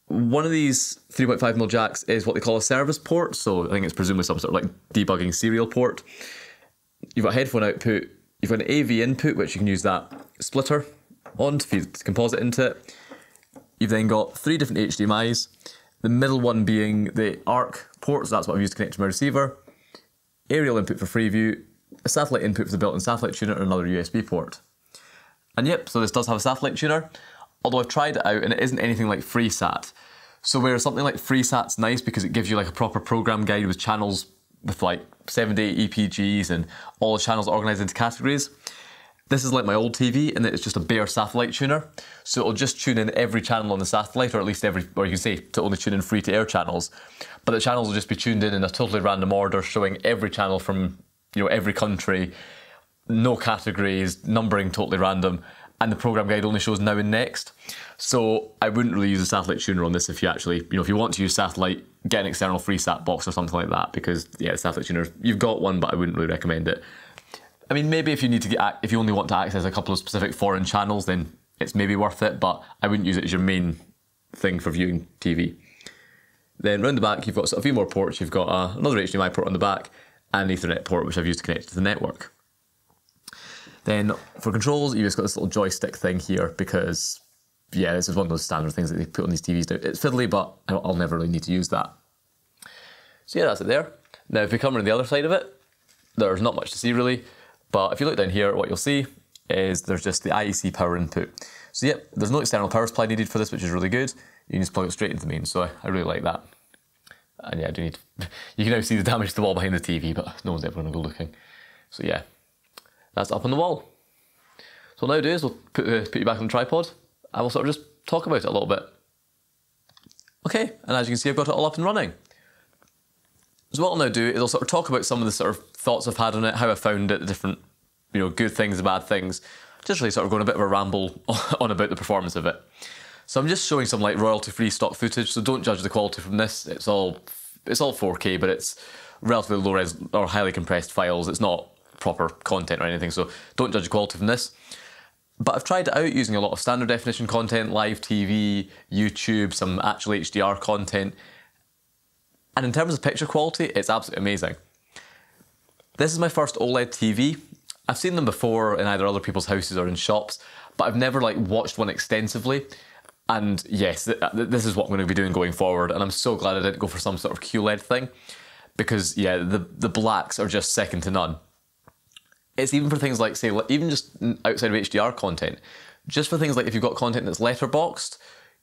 One of these 3.5mm jacks is what they call a service port, so I think it's presumably some sort of like debugging serial port. You've got a headphone output, you've got an AV input, which you can use that splitter on to feed the composite into it. You've then got 3 different HDMIs, the middle one being the ARC port, so that's what I've used to connect to my receiver. Aerial input for Freeview, a satellite input for the built-in satellite tuner and another USB port. And yep, so this does have a satellite tuner, although I've tried it out and it isn't anything like FreeSat. So whereas something like FreeSat's nice because it gives you like a proper program guide with channels with like 7 to 8 EPGs and all the channels organised into categories, this is like my old TV and it's just a bare satellite tuner. So it'll just tune in every channel on the satellite, or at least or you can say to only tune in free-to-air channels. But the channels will just be tuned in a totally random order, showing every channel from every country, no categories, numbering totally random, and the program guide only shows now and next. So I wouldn't really use a satellite tuner on this if you actually, if you want to use satellite, get an external FreeSat box or something like that, because yeah, the satellite tuner, you've got one, but I wouldn't really recommend it. I mean, maybe if you need to if you only want to access a couple of specific foreign channels, then it's maybe worth it, but I wouldn't use it as your main thing for viewing TV. Then round the back, you've got a few more ports. You've got another HDMI port on the back and an Ethernet port, which I've used to connect to the network. Then for controls, you've just got this little joystick thing here because, yeah, this is one of those standard things that they put on these TVs now. It's fiddly, but I'll never really need to use that. So yeah, that's it there. Now, if we come around the other side of it, there's not much to see really. But if you look down here, what you'll see is there's just the IEC power input. So yep, there's no external power supply needed for this, which is really good. You can just plug it straight into the main, so I really like that. And yeah, you can now see the damage to the wall behind the TV, but no one's ever going to go looking. So yeah, that's up on the wall. So what I'll now do is we'll put you back on the tripod, and we'll sort of just talk about it a little bit. Okay, and as you can see, I've got it all up and running. So what I'll now do is I'll sort of talk about some of the sort of thoughts I've had on it, how I found it, the different, good things and bad things. Just really sort of going a bit of a ramble on about the performance of it. So I'm just showing some like royalty-free stock footage, so don't judge the quality from this. It's all 4K, but it's relatively low-res or highly compressed files. It's not proper content or anything, so don't judge the quality from this. But I've tried it out using a lot of standard definition content, live TV, YouTube, some actual HDR content. And in terms of picture quality, it's absolutely amazing. This is my first OLED TV. I've seen them before in either other people's houses or in shops, but I've never watched one extensively. And yes, this is what I'm going to be doing going forward. And I'm so glad I didn't go for some sort of QLED thing, because yeah, the blacks are just second to none. It's even for things like, say, even just outside of HDR content, just for things like if you've got content that's letterboxed,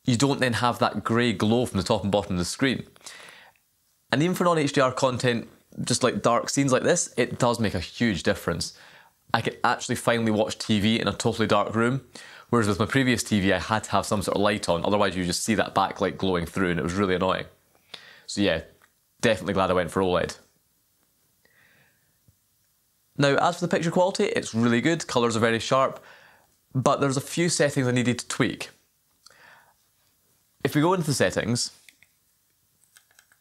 you don't then have that grey glow from the top and bottom of the screen. And even for non-HDR content, just like dark scenes like this, it does make a huge difference. I can actually finally watch TV in a totally dark room, whereas with my previous TV I had to have some sort of light on, otherwise you just see that backlight glowing through and it was really annoying. So yeah, definitely glad I went for OLED. Now, as for the picture quality, it's really good, colours are very sharp, but there's a few settings I needed to tweak. If we go into the settings,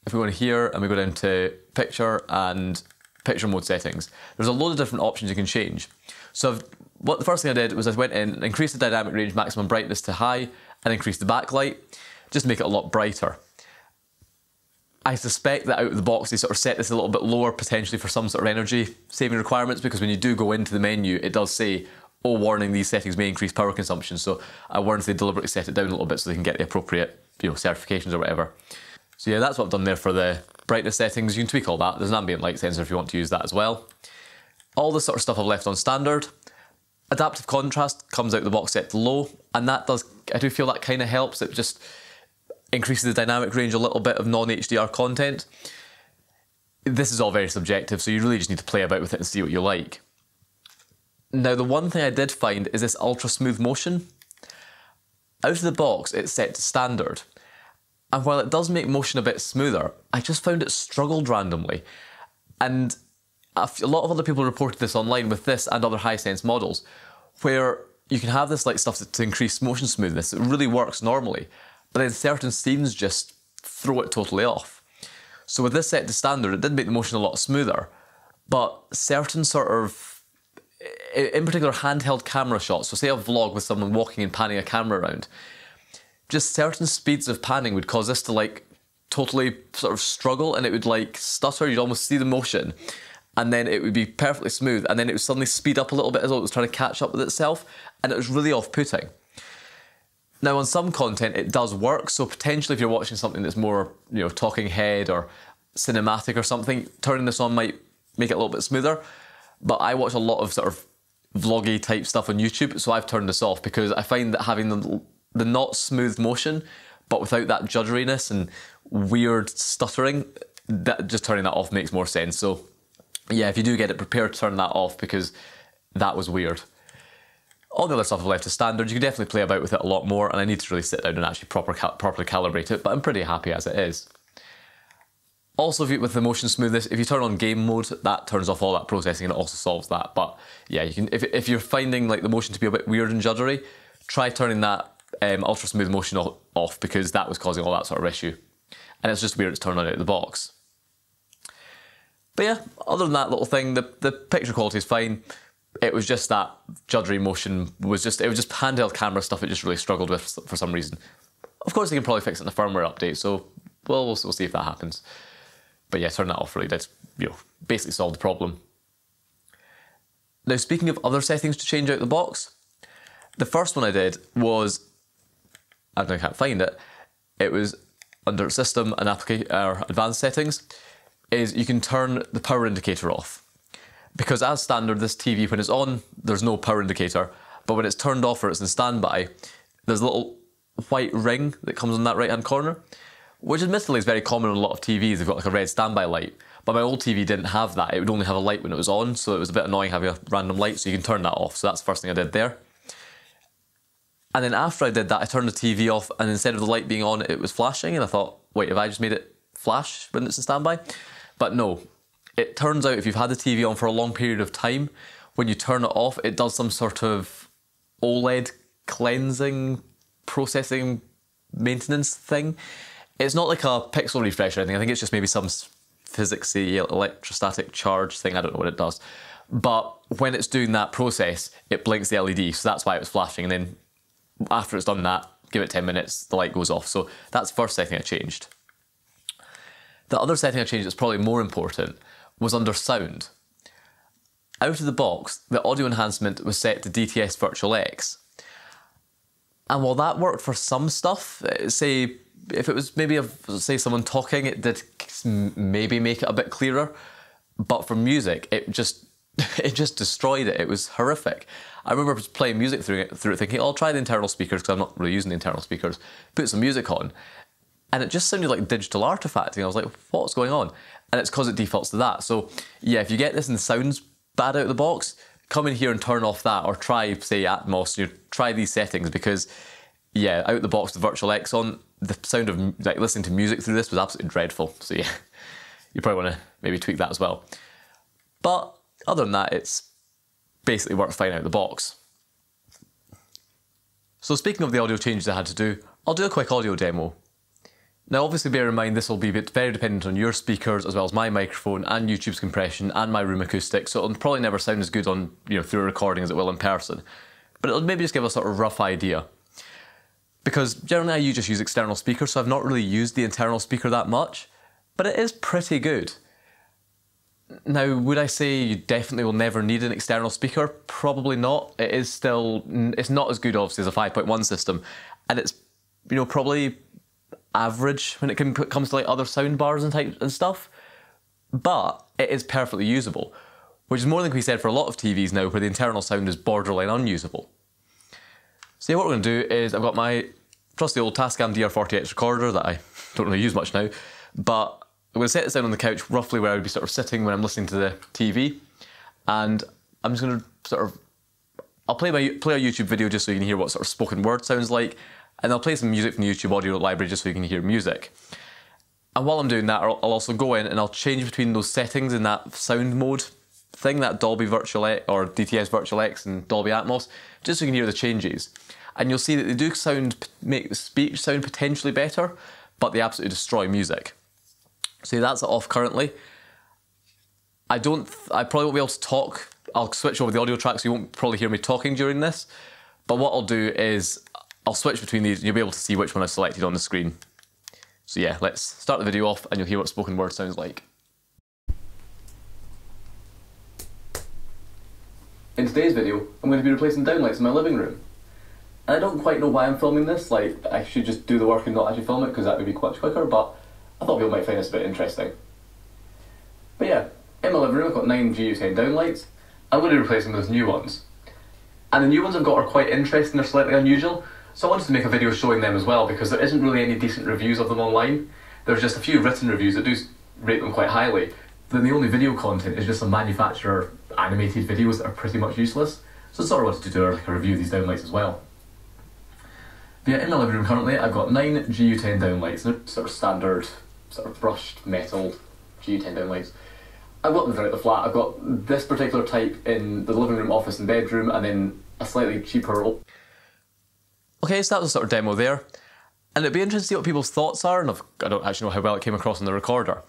if we go in here and we go down to picture and picture mode settings, there's a load of different options you can change. So the first thing I did was I went in and increased the dynamic range maximum brightness to high and increased the backlight, just to make it a lot brighter. I suspect that out of the box they sort of set this a little bit lower, potentially for some sort of energy saving requirements, because when you do go into the menu it does say, oh warning, these settings may increase power consumption, so I wonder if they deliberately set it down a little bit so they can get the appropriate certifications or whatever. So yeah, that's what I've done there for the brightness settings. You can tweak all that. There's an ambient light sensor if you want to use that as well. All this sort of stuff I've left on standard. Adaptive contrast comes out of the box set to low, and that does, I do feel that kind of helps. It just increases the dynamic range a little bit of non-HDR content. This is all very subjective, so you really just need to play about with it and see what you like. Now, the one thing I did find is this ultra smooth motion. Out of the box, it's set to standard. And while it does make motion a bit smoother, I just found it struggled randomly. And a lot of other people reported this online with this and other Hisense models, where you can have this stuff to increase motion smoothness. It really works normally, but then certain scenes just throw it totally off. So with this set to standard, it did make the motion a lot smoother, but certain sort of, in particular handheld camera shots, so say a vlog with someone walking and panning a camera around, just certain speeds of panning would cause this to totally sort of struggle, and it would stutter. You'd almost see the motion, and then it would be perfectly smooth, and then it would suddenly speed up a little bit as though it was trying to catch up with itself, and it was really off-putting. Now, on some content it does work, so potentially if you're watching something that's more, talking head or cinematic or something, turning this on might make it a little bit smoother. But I watch a lot of sort of vloggy type stuff on YouTube, so I've turned this off because I find that having the not smooth motion, but without that judderiness and weird stuttering, that just turning that off makes more sense. So yeah, if you do get it, prepare to turn that off because that was weird. All the other stuff I've left as standard. You can definitely play about with it a lot more, and I need to really sit down and actually properly calibrate it, but I'm pretty happy as it is. Also, with the motion smoothness, if you turn on game mode, that turns off all that processing and it also solves that. But yeah, you can, if you're finding like the motion to be a bit weird and juddery, try turning that ultra smooth motion off because that was causing all that sort of issue. And it's just weird it's turned on out of the box. But yeah, other than that little thing, the picture quality is fine. It was just that juddery motion it was just handheld camera stuff it just really struggled with for some reason. Of course, they can probably fix it in the firmware update, so we'll see if that happens. But yeah, turn that off really did, basically solve the problem. Now, speaking of other settings to change out the box, the first one I did was, I can't find it, it was under System and Advanced Settings, is you can turn the power indicator off. Because as standard, this TV, when it's on, there's no power indicator, but when it's turned off or it's in standby, there's a little white ring that comes on that right-hand corner, which admittedly is very common on a lot of TVs. They've got like a red standby light, but my old TV didn't have that. It would only have a light when it was on, so it was a bit annoying having a random light, so you can turn that off. So that's the first thing I did there. And then after I did that, I turned the TV off, and instead of the light being on, it was flashing, and I thought, wait, have I just made it flash when it's in standby? But no. It turns out if you've had the TV on for a long period of time, when you turn it off, it does some sort of OLED cleansing, processing, maintenance thing. It's not like a pixel refresh or anything. I think it's just maybe some physicsy electrostatic charge thing. I don't know what it does. But when it's doing that process, it blinks the LED. So that's why it was flashing. And then after it's done that, give it 10 minutes, the light goes off. So that's the first setting I changed. The other setting I changed that's probably more important was under sound. Out of the box, the audio enhancement was set to DTS Virtual X. And while that worked for some stuff, say if it was maybe say someone talking, it did maybe make it a bit clearer. But for music, it just destroyed it. It was horrific. I remember playing music through it thinking, I'll try the internal speakers because I'm not really using the internal speakers. Put some music on, and it just sounded like digital artifacting. I was like, what's going on? And it's because it defaults to that. So yeah, if you get this and sounds bad out of the box, come in here and turn off that, or try, say, Atmos, try these settings, because yeah, out the box, the Virtual X on, the sound of like listening to music through this was absolutely dreadful. So yeah, you probably want to maybe tweak that as well. But other than that, it's basically works fine out of the box. So speaking of the audio changes I had to do, I'll do a quick audio demo. Now obviously bear in mind this will be very dependent on your speakers as well as my microphone and YouTube's compression and my room acoustics, so it'll probably never sound as good on through a recording as it will in person. But it'll maybe just give a sort of rough idea. Because generally I just use external speakers, so I've not really used the internal speaker that much, but it is pretty good. Now, would I say you definitely will never need an external speaker? Probably not. It is still, it's not as good obviously as a 5.1 system, and it's probably average when it comes to like other sound bars and stuff, but it is perfectly usable, which is more than can be said for a lot of TVs now where the internal sound is borderline unusable. So yeah, what we're going to do is I've got my trusty old Tascam DR40X recorder that I don't really use much now, but I'm going to set this down on the couch roughly where I would be sort of sitting when I'm listening to the TV, and I'm just going to I'll play a YouTube video just so you can hear what sort of spoken word sounds like, and I'll play some music from the YouTube audio library just so you can hear music. And while I'm doing that, I'll also go in and I'll change between those settings in that sound mode thing, that Dolby Virtual X or DTS Virtual X and Dolby Atmos, just so you can hear the changes. And you'll see that they do make the speech sound potentially better, but they absolutely destroy music. So that's off currently. I probably won't be able to talk. I'll switch over the audio track so you won't probably hear me talking during this. But what I'll do is I'll switch between these and you'll be able to see which one I've selected on the screen. So yeah, let's start the video off and you'll hear what spoken word sounds like. In today's video, I'm going to be replacing downlights in my living room. And I don't quite know why I'm filming this, like I should just do the work and not actually film it because that would be much quicker, but I thought people might find this a bit interesting. But yeah, in my living room I've got 9G downlights, I'm going to replace them with new ones. And the new ones I've got are quite interesting, they're slightly unusual, so I wanted to make a video showing them as well, because there isn't really any decent reviews of them online. There's just a few written reviews that do rate them quite highly. Then the only video content is just some manufacturer animated videos that are pretty much useless. So I sort of wanted to do like a review of these downlights as well. But yeah, in my living room currently I've got 9 GU10 downlights. They're sort of standard, sort of brushed metal GU10 downlights. I've got them throughout the flat. I've got this particular type in the living room, office and bedroom, and then a slightly cheaper... Okay, so that was a sort of demo there. And it'd be interesting to see what people's thoughts are, and I don't actually know how well it came across on the recorder.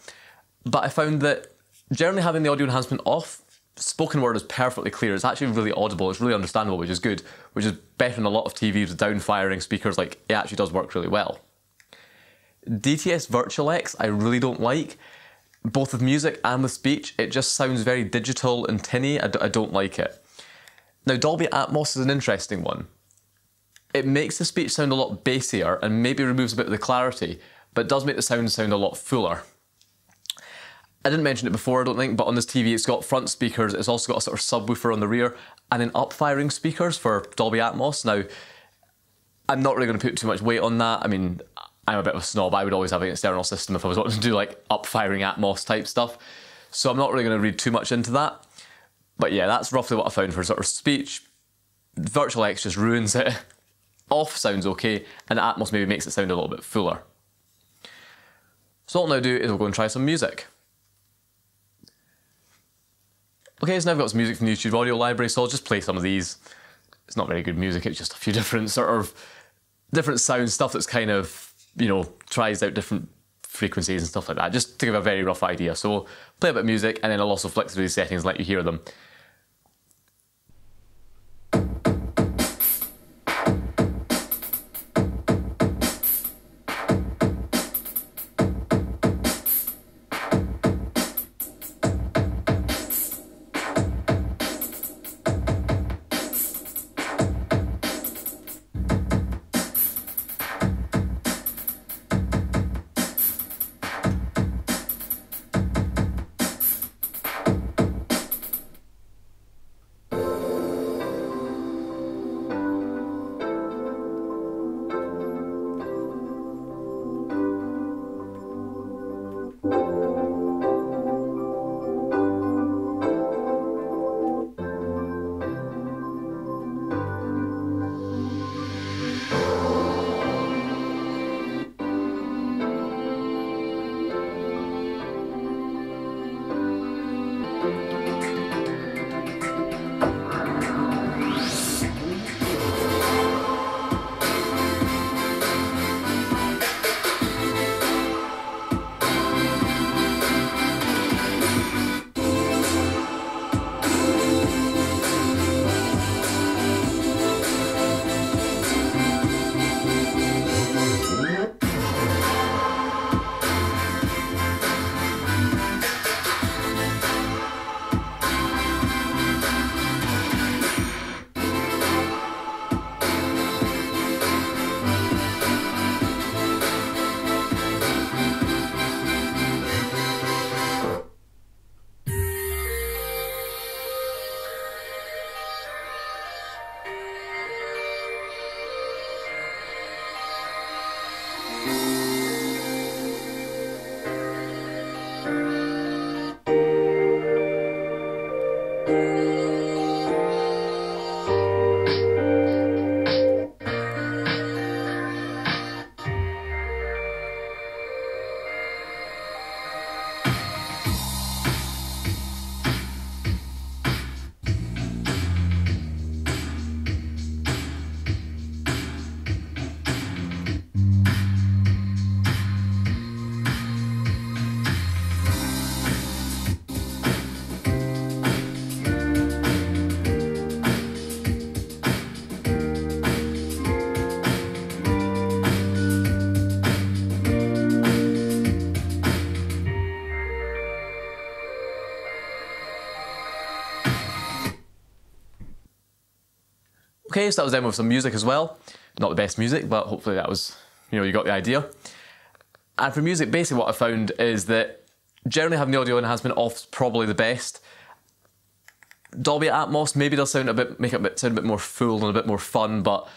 But I found that generally having the audio enhancement off, spoken word is perfectly clear. It's actually really audible, it's really understandable, which is good, which is better than a lot of TVs with down-firing speakers. Like, it actually does work really well. DTS Virtual X I really don't like. Both with music and with speech, it just sounds very digital and tinny. I don't like it. Now, Dolby Atmos is an interesting one. It makes the speech sound a lot bassier and maybe removes a bit of the clarity, but does make the sound a lot fuller. I didn't mention it before, I don't think, but on this TV it's got front speakers, it's also got a sort of subwoofer on the rear, and then up-firing speakers for Dolby Atmos. Now, I'm not really going to put too much weight on that. I mean, I'm a bit of a snob, I would always have an external system if I was wanting to do like up-firing Atmos type stuff. So I'm not really going to read too much into that. But yeah, that's roughly what I found for sort of speech. Virtual X just ruins it. Off sounds okay, and Atmos maybe makes it sound a little bit fuller. So what I'll now do is we'll go and try some music. Okay, so now I've got some music from the YouTube audio library, so I'll just play some of these. It's not very good music, it's just a few different sound stuff that's kind of, you know, tries out different frequencies and stuff like that, just to give a very rough idea. So we'll play a bit of music, and then I'll also flick through these settings and let you hear them. Okay, so that was them with some music as well. Not the best music, but hopefully that was, you know, you got the idea. And for music, basically what I found is that generally having the audio enhancement off is probably the best. Dolby Atmos maybe does sound sound a bit more full and a bit more fun, but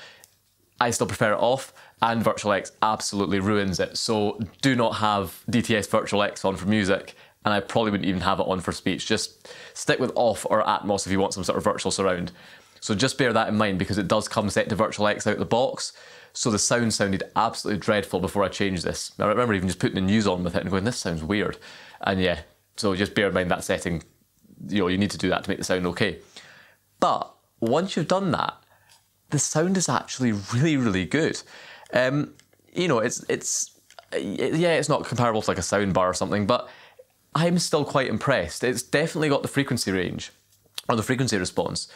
I still prefer it off, and Virtual X absolutely ruins it. So do not have DTS Virtual X on for music, and I probably wouldn't even have it on for speech. Just stick with off or Atmos if you want some sort of virtual surround. So just bear that in mind, because it does come set to Virtual X out the box, so the sound sounded absolutely dreadful before I changed this. I remember even just putting the news on with it and going, this sounds weird. And yeah, so just bear in mind that setting, you need to do that to make the sound okay. But once you've done that, the sound is actually really, really good. It's not comparable to like a sound bar or something, but I'm still quite impressed. It's definitely got the frequency range, or the frequency response.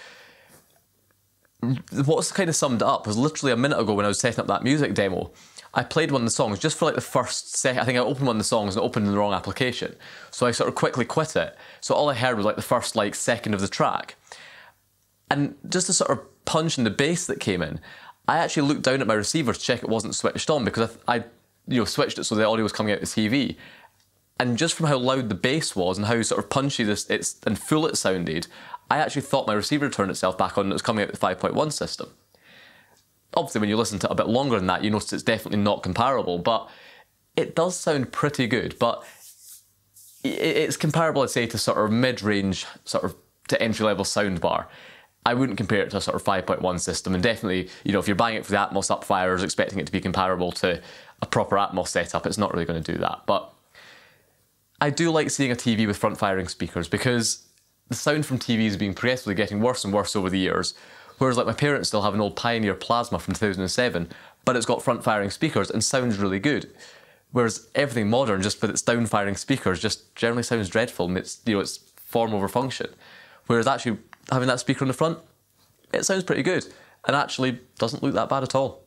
What's kind of summed it up was literally a minute ago when I was setting up that music demo, I played one of the songs just for like the first second. I think I opened one of the songs and opened in the wrong application. So I sort of quickly quit it. So all I heard was like the first like second of the track. And just the sort of punch in the bass that came in, I actually looked down at my receiver to check it wasn't switched on, because I switched it so the audio was coming out the TV. And just from how loud the bass was and how sort of punchy and full it sounded, I actually thought my receiver turned itself back on and it was coming out with the 5.1 system. Obviously, when you listen to it a bit longer than that, you notice it's definitely not comparable, but it does sound pretty good. But it's comparable, I'd say, to sort of mid-range, sort of to entry-level soundbar. I wouldn't compare it to a sort of 5.1 system, and definitely, if you're buying it for the Atmos upfires, expecting it to be comparable to a proper Atmos setup, it's not really going to do that. But I do like seeing a TV with front-firing speakers, because the sound from TVs is being progressively getting worse and worse over the years. Whereas like my parents still have an old Pioneer Plasma from 2007, but it's got front-firing speakers and sounds really good. Whereas everything modern, just with its down-firing speakers, just generally sounds dreadful, and it's form over function. Whereas actually having that speaker on the front, it sounds pretty good, and actually doesn't look that bad at all.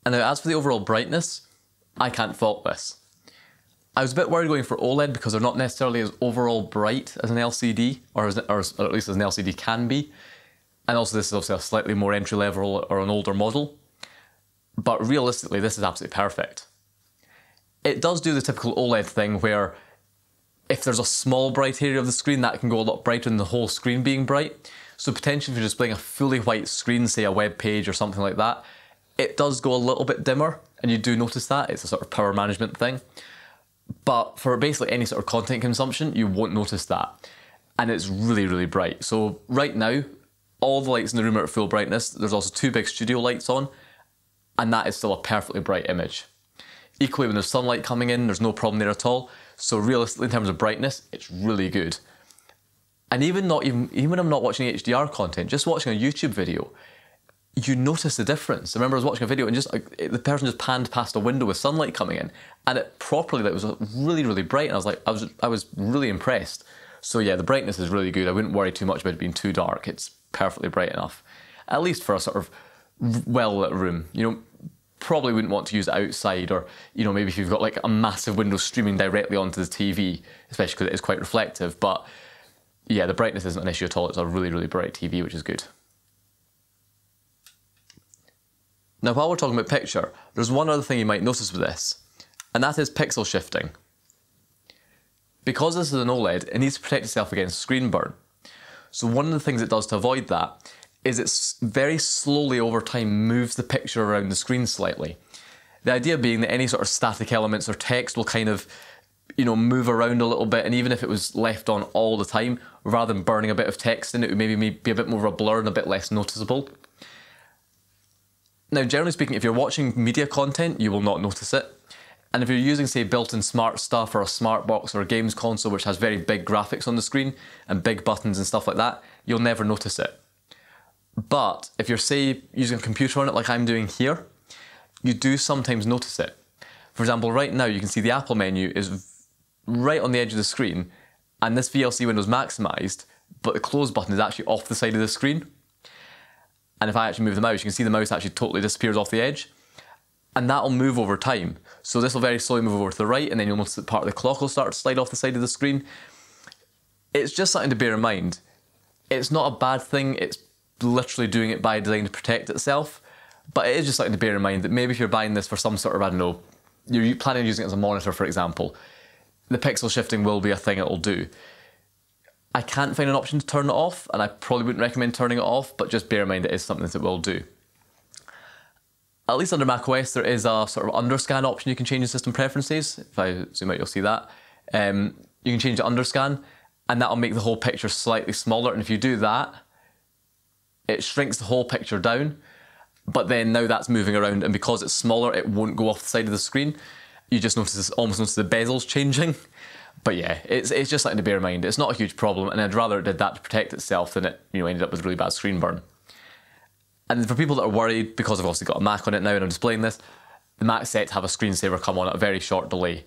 And now as for the overall brightness, I can't fault this. I was a bit worried going for OLED because they're not necessarily as overall bright as an LCD, or at least as an LCD can be. And also this is obviously a slightly more entry level or an older model. But realistically, this is absolutely perfect. It does do the typical OLED thing where if there's a small bright area of the screen, that can go a lot brighter than the whole screen being bright. So potentially if you're displaying a fully white screen, say a web page or something like that, it does go a little bit dimmer, and you do notice that. It's a sort of power management thing. But for basically any sort of content consumption, you won't notice that. And it's really, really bright. So right now, all the lights in the room are at full brightness. There's also 2 big studio lights on, and that is still a perfectly bright image. Equally, when there's sunlight coming in, there's no problem there at all. So realistically, in terms of brightness, it's really good. And even when I'm not watching HDR content, just watching a YouTube video, you notice the difference. I remember I was watching a video and just the person just panned past a window with sunlight coming in, and it was really, really bright, and I was really impressed. So yeah, the brightness is really good. I wouldn't worry too much about it being too dark. It's perfectly bright enough, at least for a sort of well-lit room. Probably wouldn't want to use it outside, or maybe if you've got like a massive window streaming directly onto the TV, especially because it is quite reflective. But yeah, the brightness isn't an issue at all. It's a really, really bright TV, which is good. Now, while we're talking about picture, there's one other thing you might notice with this, and that is pixel shifting. Because this is an OLED, it needs to protect itself against screen burn. So one of the things it does to avoid that is it very slowly over time moves the picture around the screen slightly. The idea being that any sort of static elements or text will kind of, move around a little bit, and even if it was left on all the time, rather than burning a bit of text in it, would maybe be a bit more of a blur and a bit less noticeable. Now, generally speaking, if you're watching media content, you will not notice it. And if you're using, say, built-in smart stuff or a smart box or a games console which has very big graphics on the screen and big buttons and stuff like that, you'll never notice it. But if you're, say, using a computer on it like I'm doing here, you do sometimes notice it. For example, right now you can see the Apple menu is right on the edge of the screen, and this VLC window is maximised, but the close button is actually off the side of the screen. And if I actually move the mouse, you can see the mouse actually totally disappears off the edge. And that'll move over time. So this will very slowly move over to the right, and then you'll notice that part of the clock will start to slide off the side of the screen. It's just something to bear in mind. It's not a bad thing, it's literally doing it by design to protect itself. But it is just something to bear in mind that maybe if you're buying this for some sort of, I don't know, you're planning on using it as a monitor, for example, the pixel shifting will be a thing it'll do. I can't find an option to turn it off, and I probably wouldn't recommend turning it off, but just bear in mind it is something that it will do. At least under macOS, there is a sort of underscan option you can change in system preferences. If I zoom out, you'll see that. You can change the underscan, and that'll make the whole picture slightly smaller. And if you do that, it shrinks the whole picture down. But then now that's moving around, and because it's smaller, it won't go off the side of the screen. You just almost notice the bezels changing. But yeah, it's just something to bear in mind. It's not a huge problem, and I'd rather it did that to protect itself than it ended up with really bad screen burn. And for people that are worried, because I've obviously got a Mac on it now and I'm displaying this, the Mac's set to have a screensaver come on at a very short delay.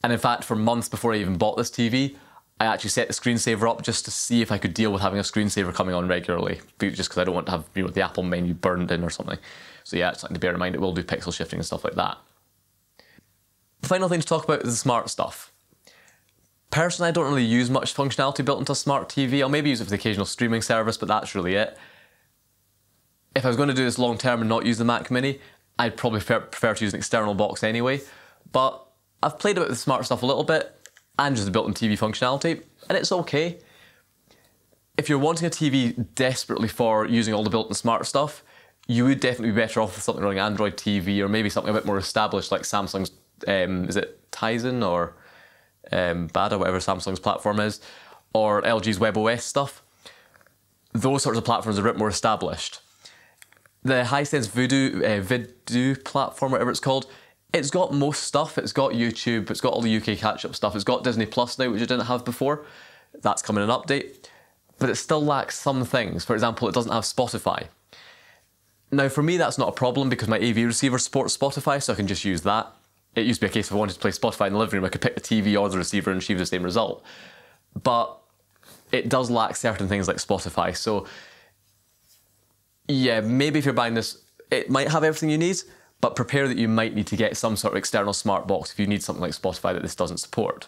And in fact, for months before I even bought this TV, I actually set the screensaver up just to see if I could deal with having a screensaver coming on regularly, just because I don't want to have the Apple menu burned in or something. So yeah, it's something to bear in mind. It will do pixel shifting and stuff like that. The final thing to talk about is the smart stuff. Personally, I don't really use much functionality built into a smart TV. I'll maybe use it for the occasional streaming service, but that's really it. If I was going to do this long term and not use the Mac Mini, I'd probably prefer to use an external box anyway. But I've played about the smart stuff a little bit, and just the built-in TV functionality, and it's okay. If you're wanting a TV desperately for using all the built-in smart stuff, you would definitely be better off with something running Android TV, or maybe something a bit more established like Samsung's, is it Tizen or Bada, whatever Samsung's platform is, or LG's WebOS stuff. Those sorts of platforms are a bit more established. The Hisense Vidu platform, whatever it's called, it's got most stuff. It's got YouTube, it's got all the UK catch-up stuff, it's got Disney Plus now, which it didn't have before. That's coming in an update. But it still lacks some things. For example, it doesn't have Spotify. Now, for me, that's not a problem because my AV receiver supports Spotify, so I can just use that. It used to be a case if I wanted to play Spotify in the living room, I could pick the TV or the receiver and achieve the same result. But it does lack certain things like Spotify, so yeah, maybe if you're buying this, it might have everything you need, but prepare that you might need to get some sort of external smart box if you need something like Spotify that this doesn't support.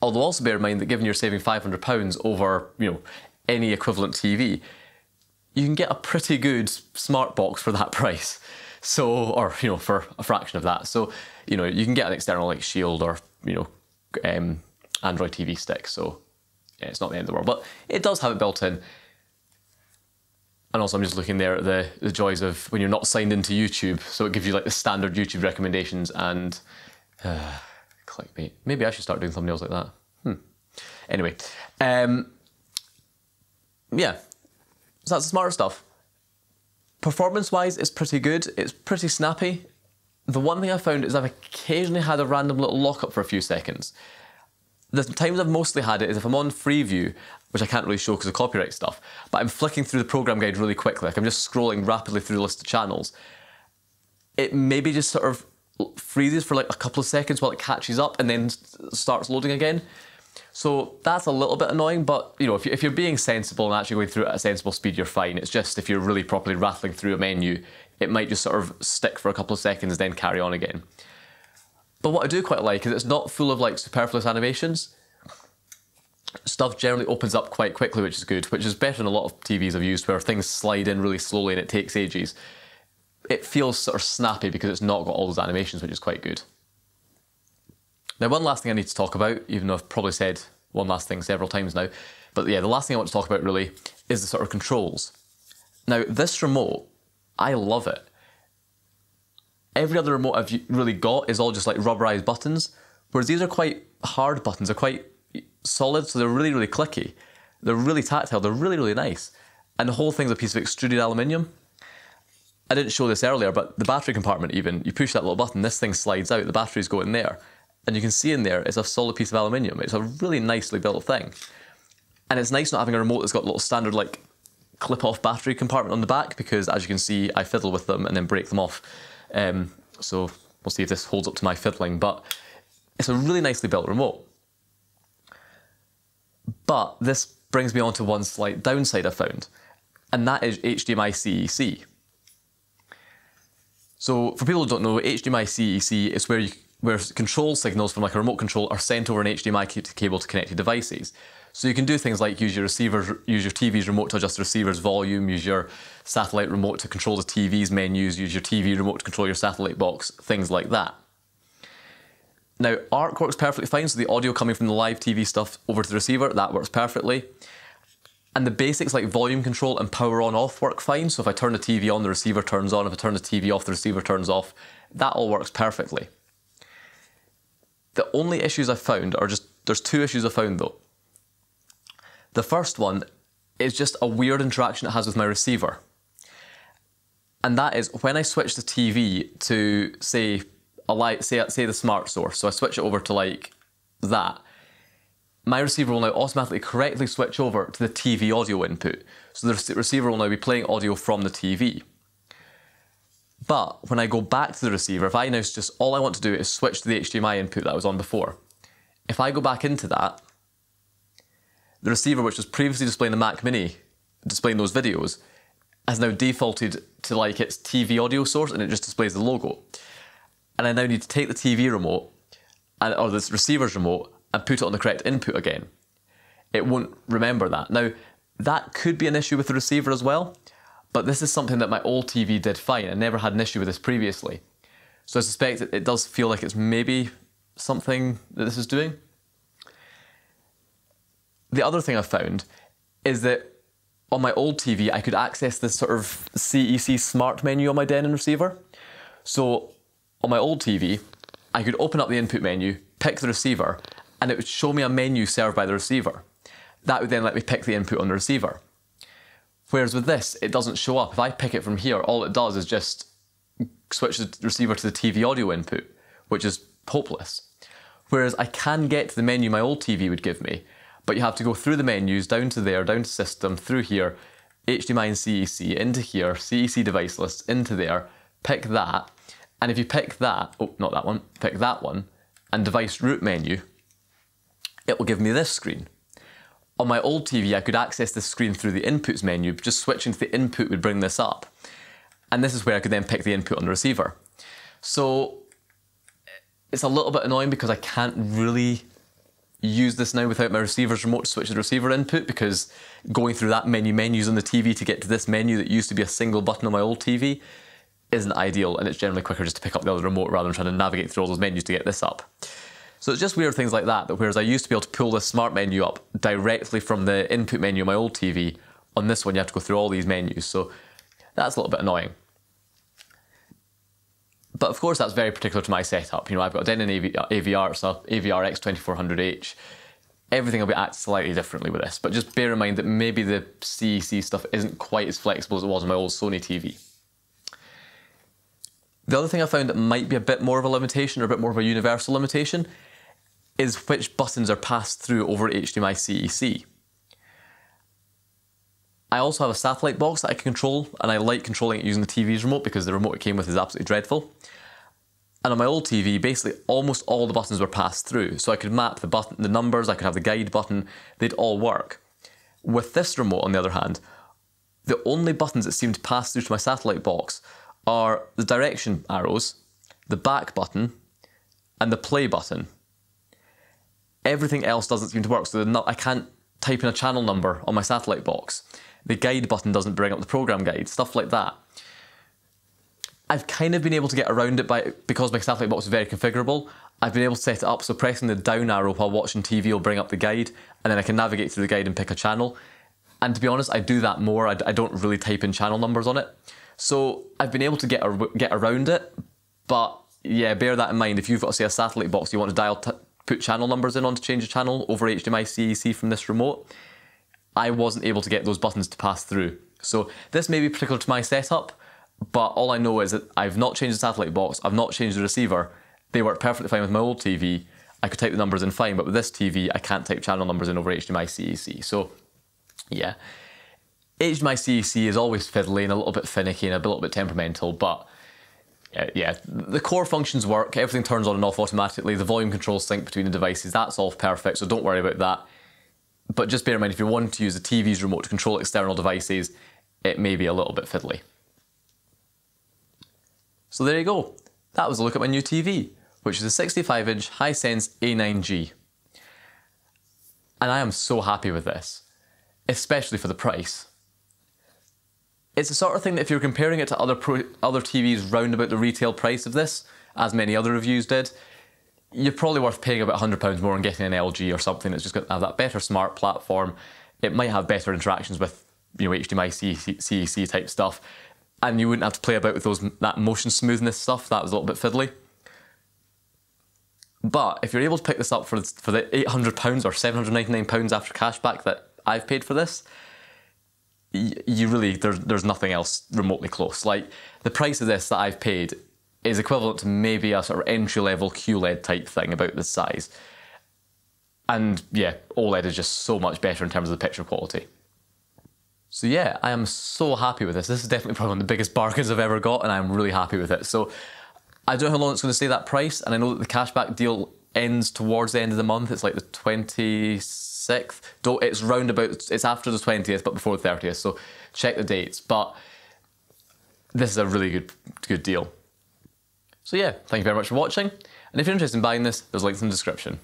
Although also bear in mind that given you're saving £500 over, any equivalent TV, you can get a pretty good smart box for that price. So, or, for a fraction of that. So, you can get an external like Shield or, Android TV stick. So, yeah, it's not the end of the world, but it does have it built in. And also I'm just looking there at the joys of when you're not signed into YouTube. So it gives you like the standard YouTube recommendations and clickbait. Maybe I should start doing thumbnails like that. Anyway, yeah, so that's the smarter stuff. Performance-wise, it's pretty good. It's pretty snappy. The one thing I found is I've occasionally had a random little lockup for a few seconds. The times I've mostly had it is if I'm on Freeview, which I can't really show because of copyright stuff, but I'm flicking through the program guide really quickly, like I'm just scrolling rapidly through the list of channels. It maybe just sort of freezes for like a couple of seconds while it catches up and then starts loading again. So that's a little bit annoying, but if you're being sensible and actually going through it at a sensible speed, you're fine. It's just if you're really properly rattling through a menu, it might just sort of stick for a couple of seconds, then carry on again. But what I do quite like is it's not full of like superfluous animations. Stuff generally opens up quite quickly, which is good, which is better than a lot of TVs I've used where things slide in really slowly and it takes ages. It feels sort of snappy because it's not got all those animations, which is quite good. Now, one last thing I need to talk about, even though I've probably said one last thing several times now, but yeah, the last thing I want to talk about really is the sort of controls. Now, this remote, I love it. Every other remote I've really got is all just like rubberized buttons, whereas these are quite hard buttons. They're quite solid, so they're really, really clicky. They're really tactile. They're really, really nice. And the whole thing's a piece of extruded aluminium. I didn't show this earlier, but the battery compartment even, you push that little button, this thing slides out, the batteries go in there. And you can see in there, it's a solid piece of aluminium. It's a really nicely built thing. And it's nice not having a remote that's got a little standard like clip-off battery compartment on the back because as you can see, I fiddle with them and then break them off. So we'll see if this holds up to my fiddling, but it's a really nicely built remote. But this brings me on to one slight downside I found, and that is HDMI CEC. So for people who don't know, HDMI CEC is where control signals from like a remote control are sent over an HDMI cable to connected devices. So you can do things like use your TV's remote to adjust the receiver's volume, use your satellite remote to control the TV's menus, use your TV remote to control your satellite box, things like that. Now, ARC works perfectly fine, so the audio coming from the live TV stuff over to the receiver, that works perfectly. And the basics like volume control and power on off work fine, so if I turn the TV on, the receiver turns on, if I turn the TV off, the receiver turns off, that all works perfectly. The only issues I've found are there's two issues I've found though. The first one is just a weird interaction it has with my receiver. And that is when I switch the TV to say the smart source, so I switch it over to like that, my receiver will now automatically correctly switch over to the TV audio input. So the receiver will now be playing audio from the TV. But when I go back to the receiver, if I now just, all I want to do is switch to the HDMI input that I was on before. If I go back into that, the receiver, which was previously displaying the Mac Mini, displaying those videos, has now defaulted to like its TV audio source and it just displays the logo. And I now need to take the TV remote, or this receiver's remote, and put it on the correct input again. It won't remember that. Now, that could be an issue with the receiver as well, but this is something that my old TV did fine. I never had an issue with this previously. So I suspect it does feel like it's maybe something that this is doing. The other thing I've found is that on my old TV, I could access this sort of CEC smart menu on my Denon receiver. So on my old TV, I could open up the input menu, pick the receiver, and it would show me a menu served by the receiver. That would then let me pick the input on the receiver. Whereas with this, it doesn't show up. If I pick it from here, all it does is just switch the receiver to the TV audio input, which is hopeless. Whereas I can get to the menu my old TV would give me, but you have to go through the menus, down to there, down to system, through here, HDMI and CEC, into here, CEC device list, into there, pick that, and if you pick that, oh, not that one, pick that one, and device root menu, it will give me this screen. On my old TV, I could access this screen through the inputs menu, just switching to the input would bring this up. And this is where I could then pick the input on the receiver. So it's a little bit annoying because I can't really use this now without my receiver's remote to switch to the receiver input, because going through that menus on the TV to get to this menu that used to be a single button on my old TV isn't ideal, and it's generally quicker just to pick up the other remote rather than trying to navigate through all those menus to get this up. So it's just weird things like that, whereas I used to be able to pull this smart menu up directly from the input menu on my old TV, on this one you have to go through all these menus, so that's a little bit annoying. But of course that's very particular to my setup. You know, I've got a Denon AVR, it's a AVR X2400H. Everything will be acted slightly differently with this, but just bear in mind that maybe the CEC stuff isn't quite as flexible as it was on my old Sony TV. The other thing I found that might be a bit more of a limitation, or a bit more of a universal limitation, is which buttons are passed through over HDMI CEC. I also have a satellite box that I can control, and I like controlling it using the TV's remote because the remote it came with is absolutely dreadful. And on my old TV, basically almost all the buttons were passed through, so I could map the numbers, I could have the guide button, they'd all work. With this remote, on the other hand, the only buttons that seem to pass through to my satellite box are the direction arrows, the back button, and the play button. Everything else doesn't seem to work, so I can't type in a channel number on my satellite box. The guide button doesn't bring up the program guide, stuff like that. I've kind of been able to get around it because my satellite box is very configurable. I've been able to set it up so pressing the down arrow while watching TV will bring up the guide, and then I can navigate through the guide and pick a channel. And to be honest, I do that more. I don't really type in channel numbers on it. So I've been able to get around it, but yeah, bear that in mind. If you've got, say, a satellite box, you want to put channel numbers in on to change the channel over HDMI CEC from this remote, I wasn't able to get those buttons to pass through. So this may be particular to my setup, but all I know is that I've not changed the satellite box, I've not changed the receiver, they work perfectly fine with my old TV, I could type the numbers in fine, but with this TV I can't type channel numbers in over HDMI CEC. So yeah, HDMI CEC is always fiddly and a little bit finicky and a little bit temperamental, but yeah, the core functions work, everything turns on and off automatically, the volume controls sync between the devices, that's all perfect, so don't worry about that. But just bear in mind, if you want to use the TV's remote to control external devices, it may be a little bit fiddly. So there you go. That was a look at my new TV, which is a 65-inch Hisense A9G. And I am so happy with this, especially for the price. It's the sort of thing that if you're comparing it to other TVs round about the retail price of this, as many other reviews did, you're probably worth paying about £100 more and getting an LG or something that's just going to have that better smart platform. It might have better interactions with, you know, HDMI, CEC type stuff, and you wouldn't have to play about with that motion smoothness stuff. That was a little bit fiddly. But if you're able to pick this up for the £800 or £799 after cashback that I've paid for this, you really, there's nothing else remotely close. Like, the price of this that I've paid is equivalent to maybe a sort of entry-level QLED type thing about this size. And yeah, OLED is just so much better in terms of the picture quality. So yeah, I am so happy with this. This is definitely probably one of the biggest bargains I've ever got, and I'm really happy with it. So I don't know how long it's going to stay that price, and I know that the cashback deal ends towards the end of the month. It's like the 26th. It's roundabout, it's after the 20th, but before the 30th, so check the dates. But this is a really good deal. So yeah, thank you very much for watching, and if you're interested in buying this, there's links in the description.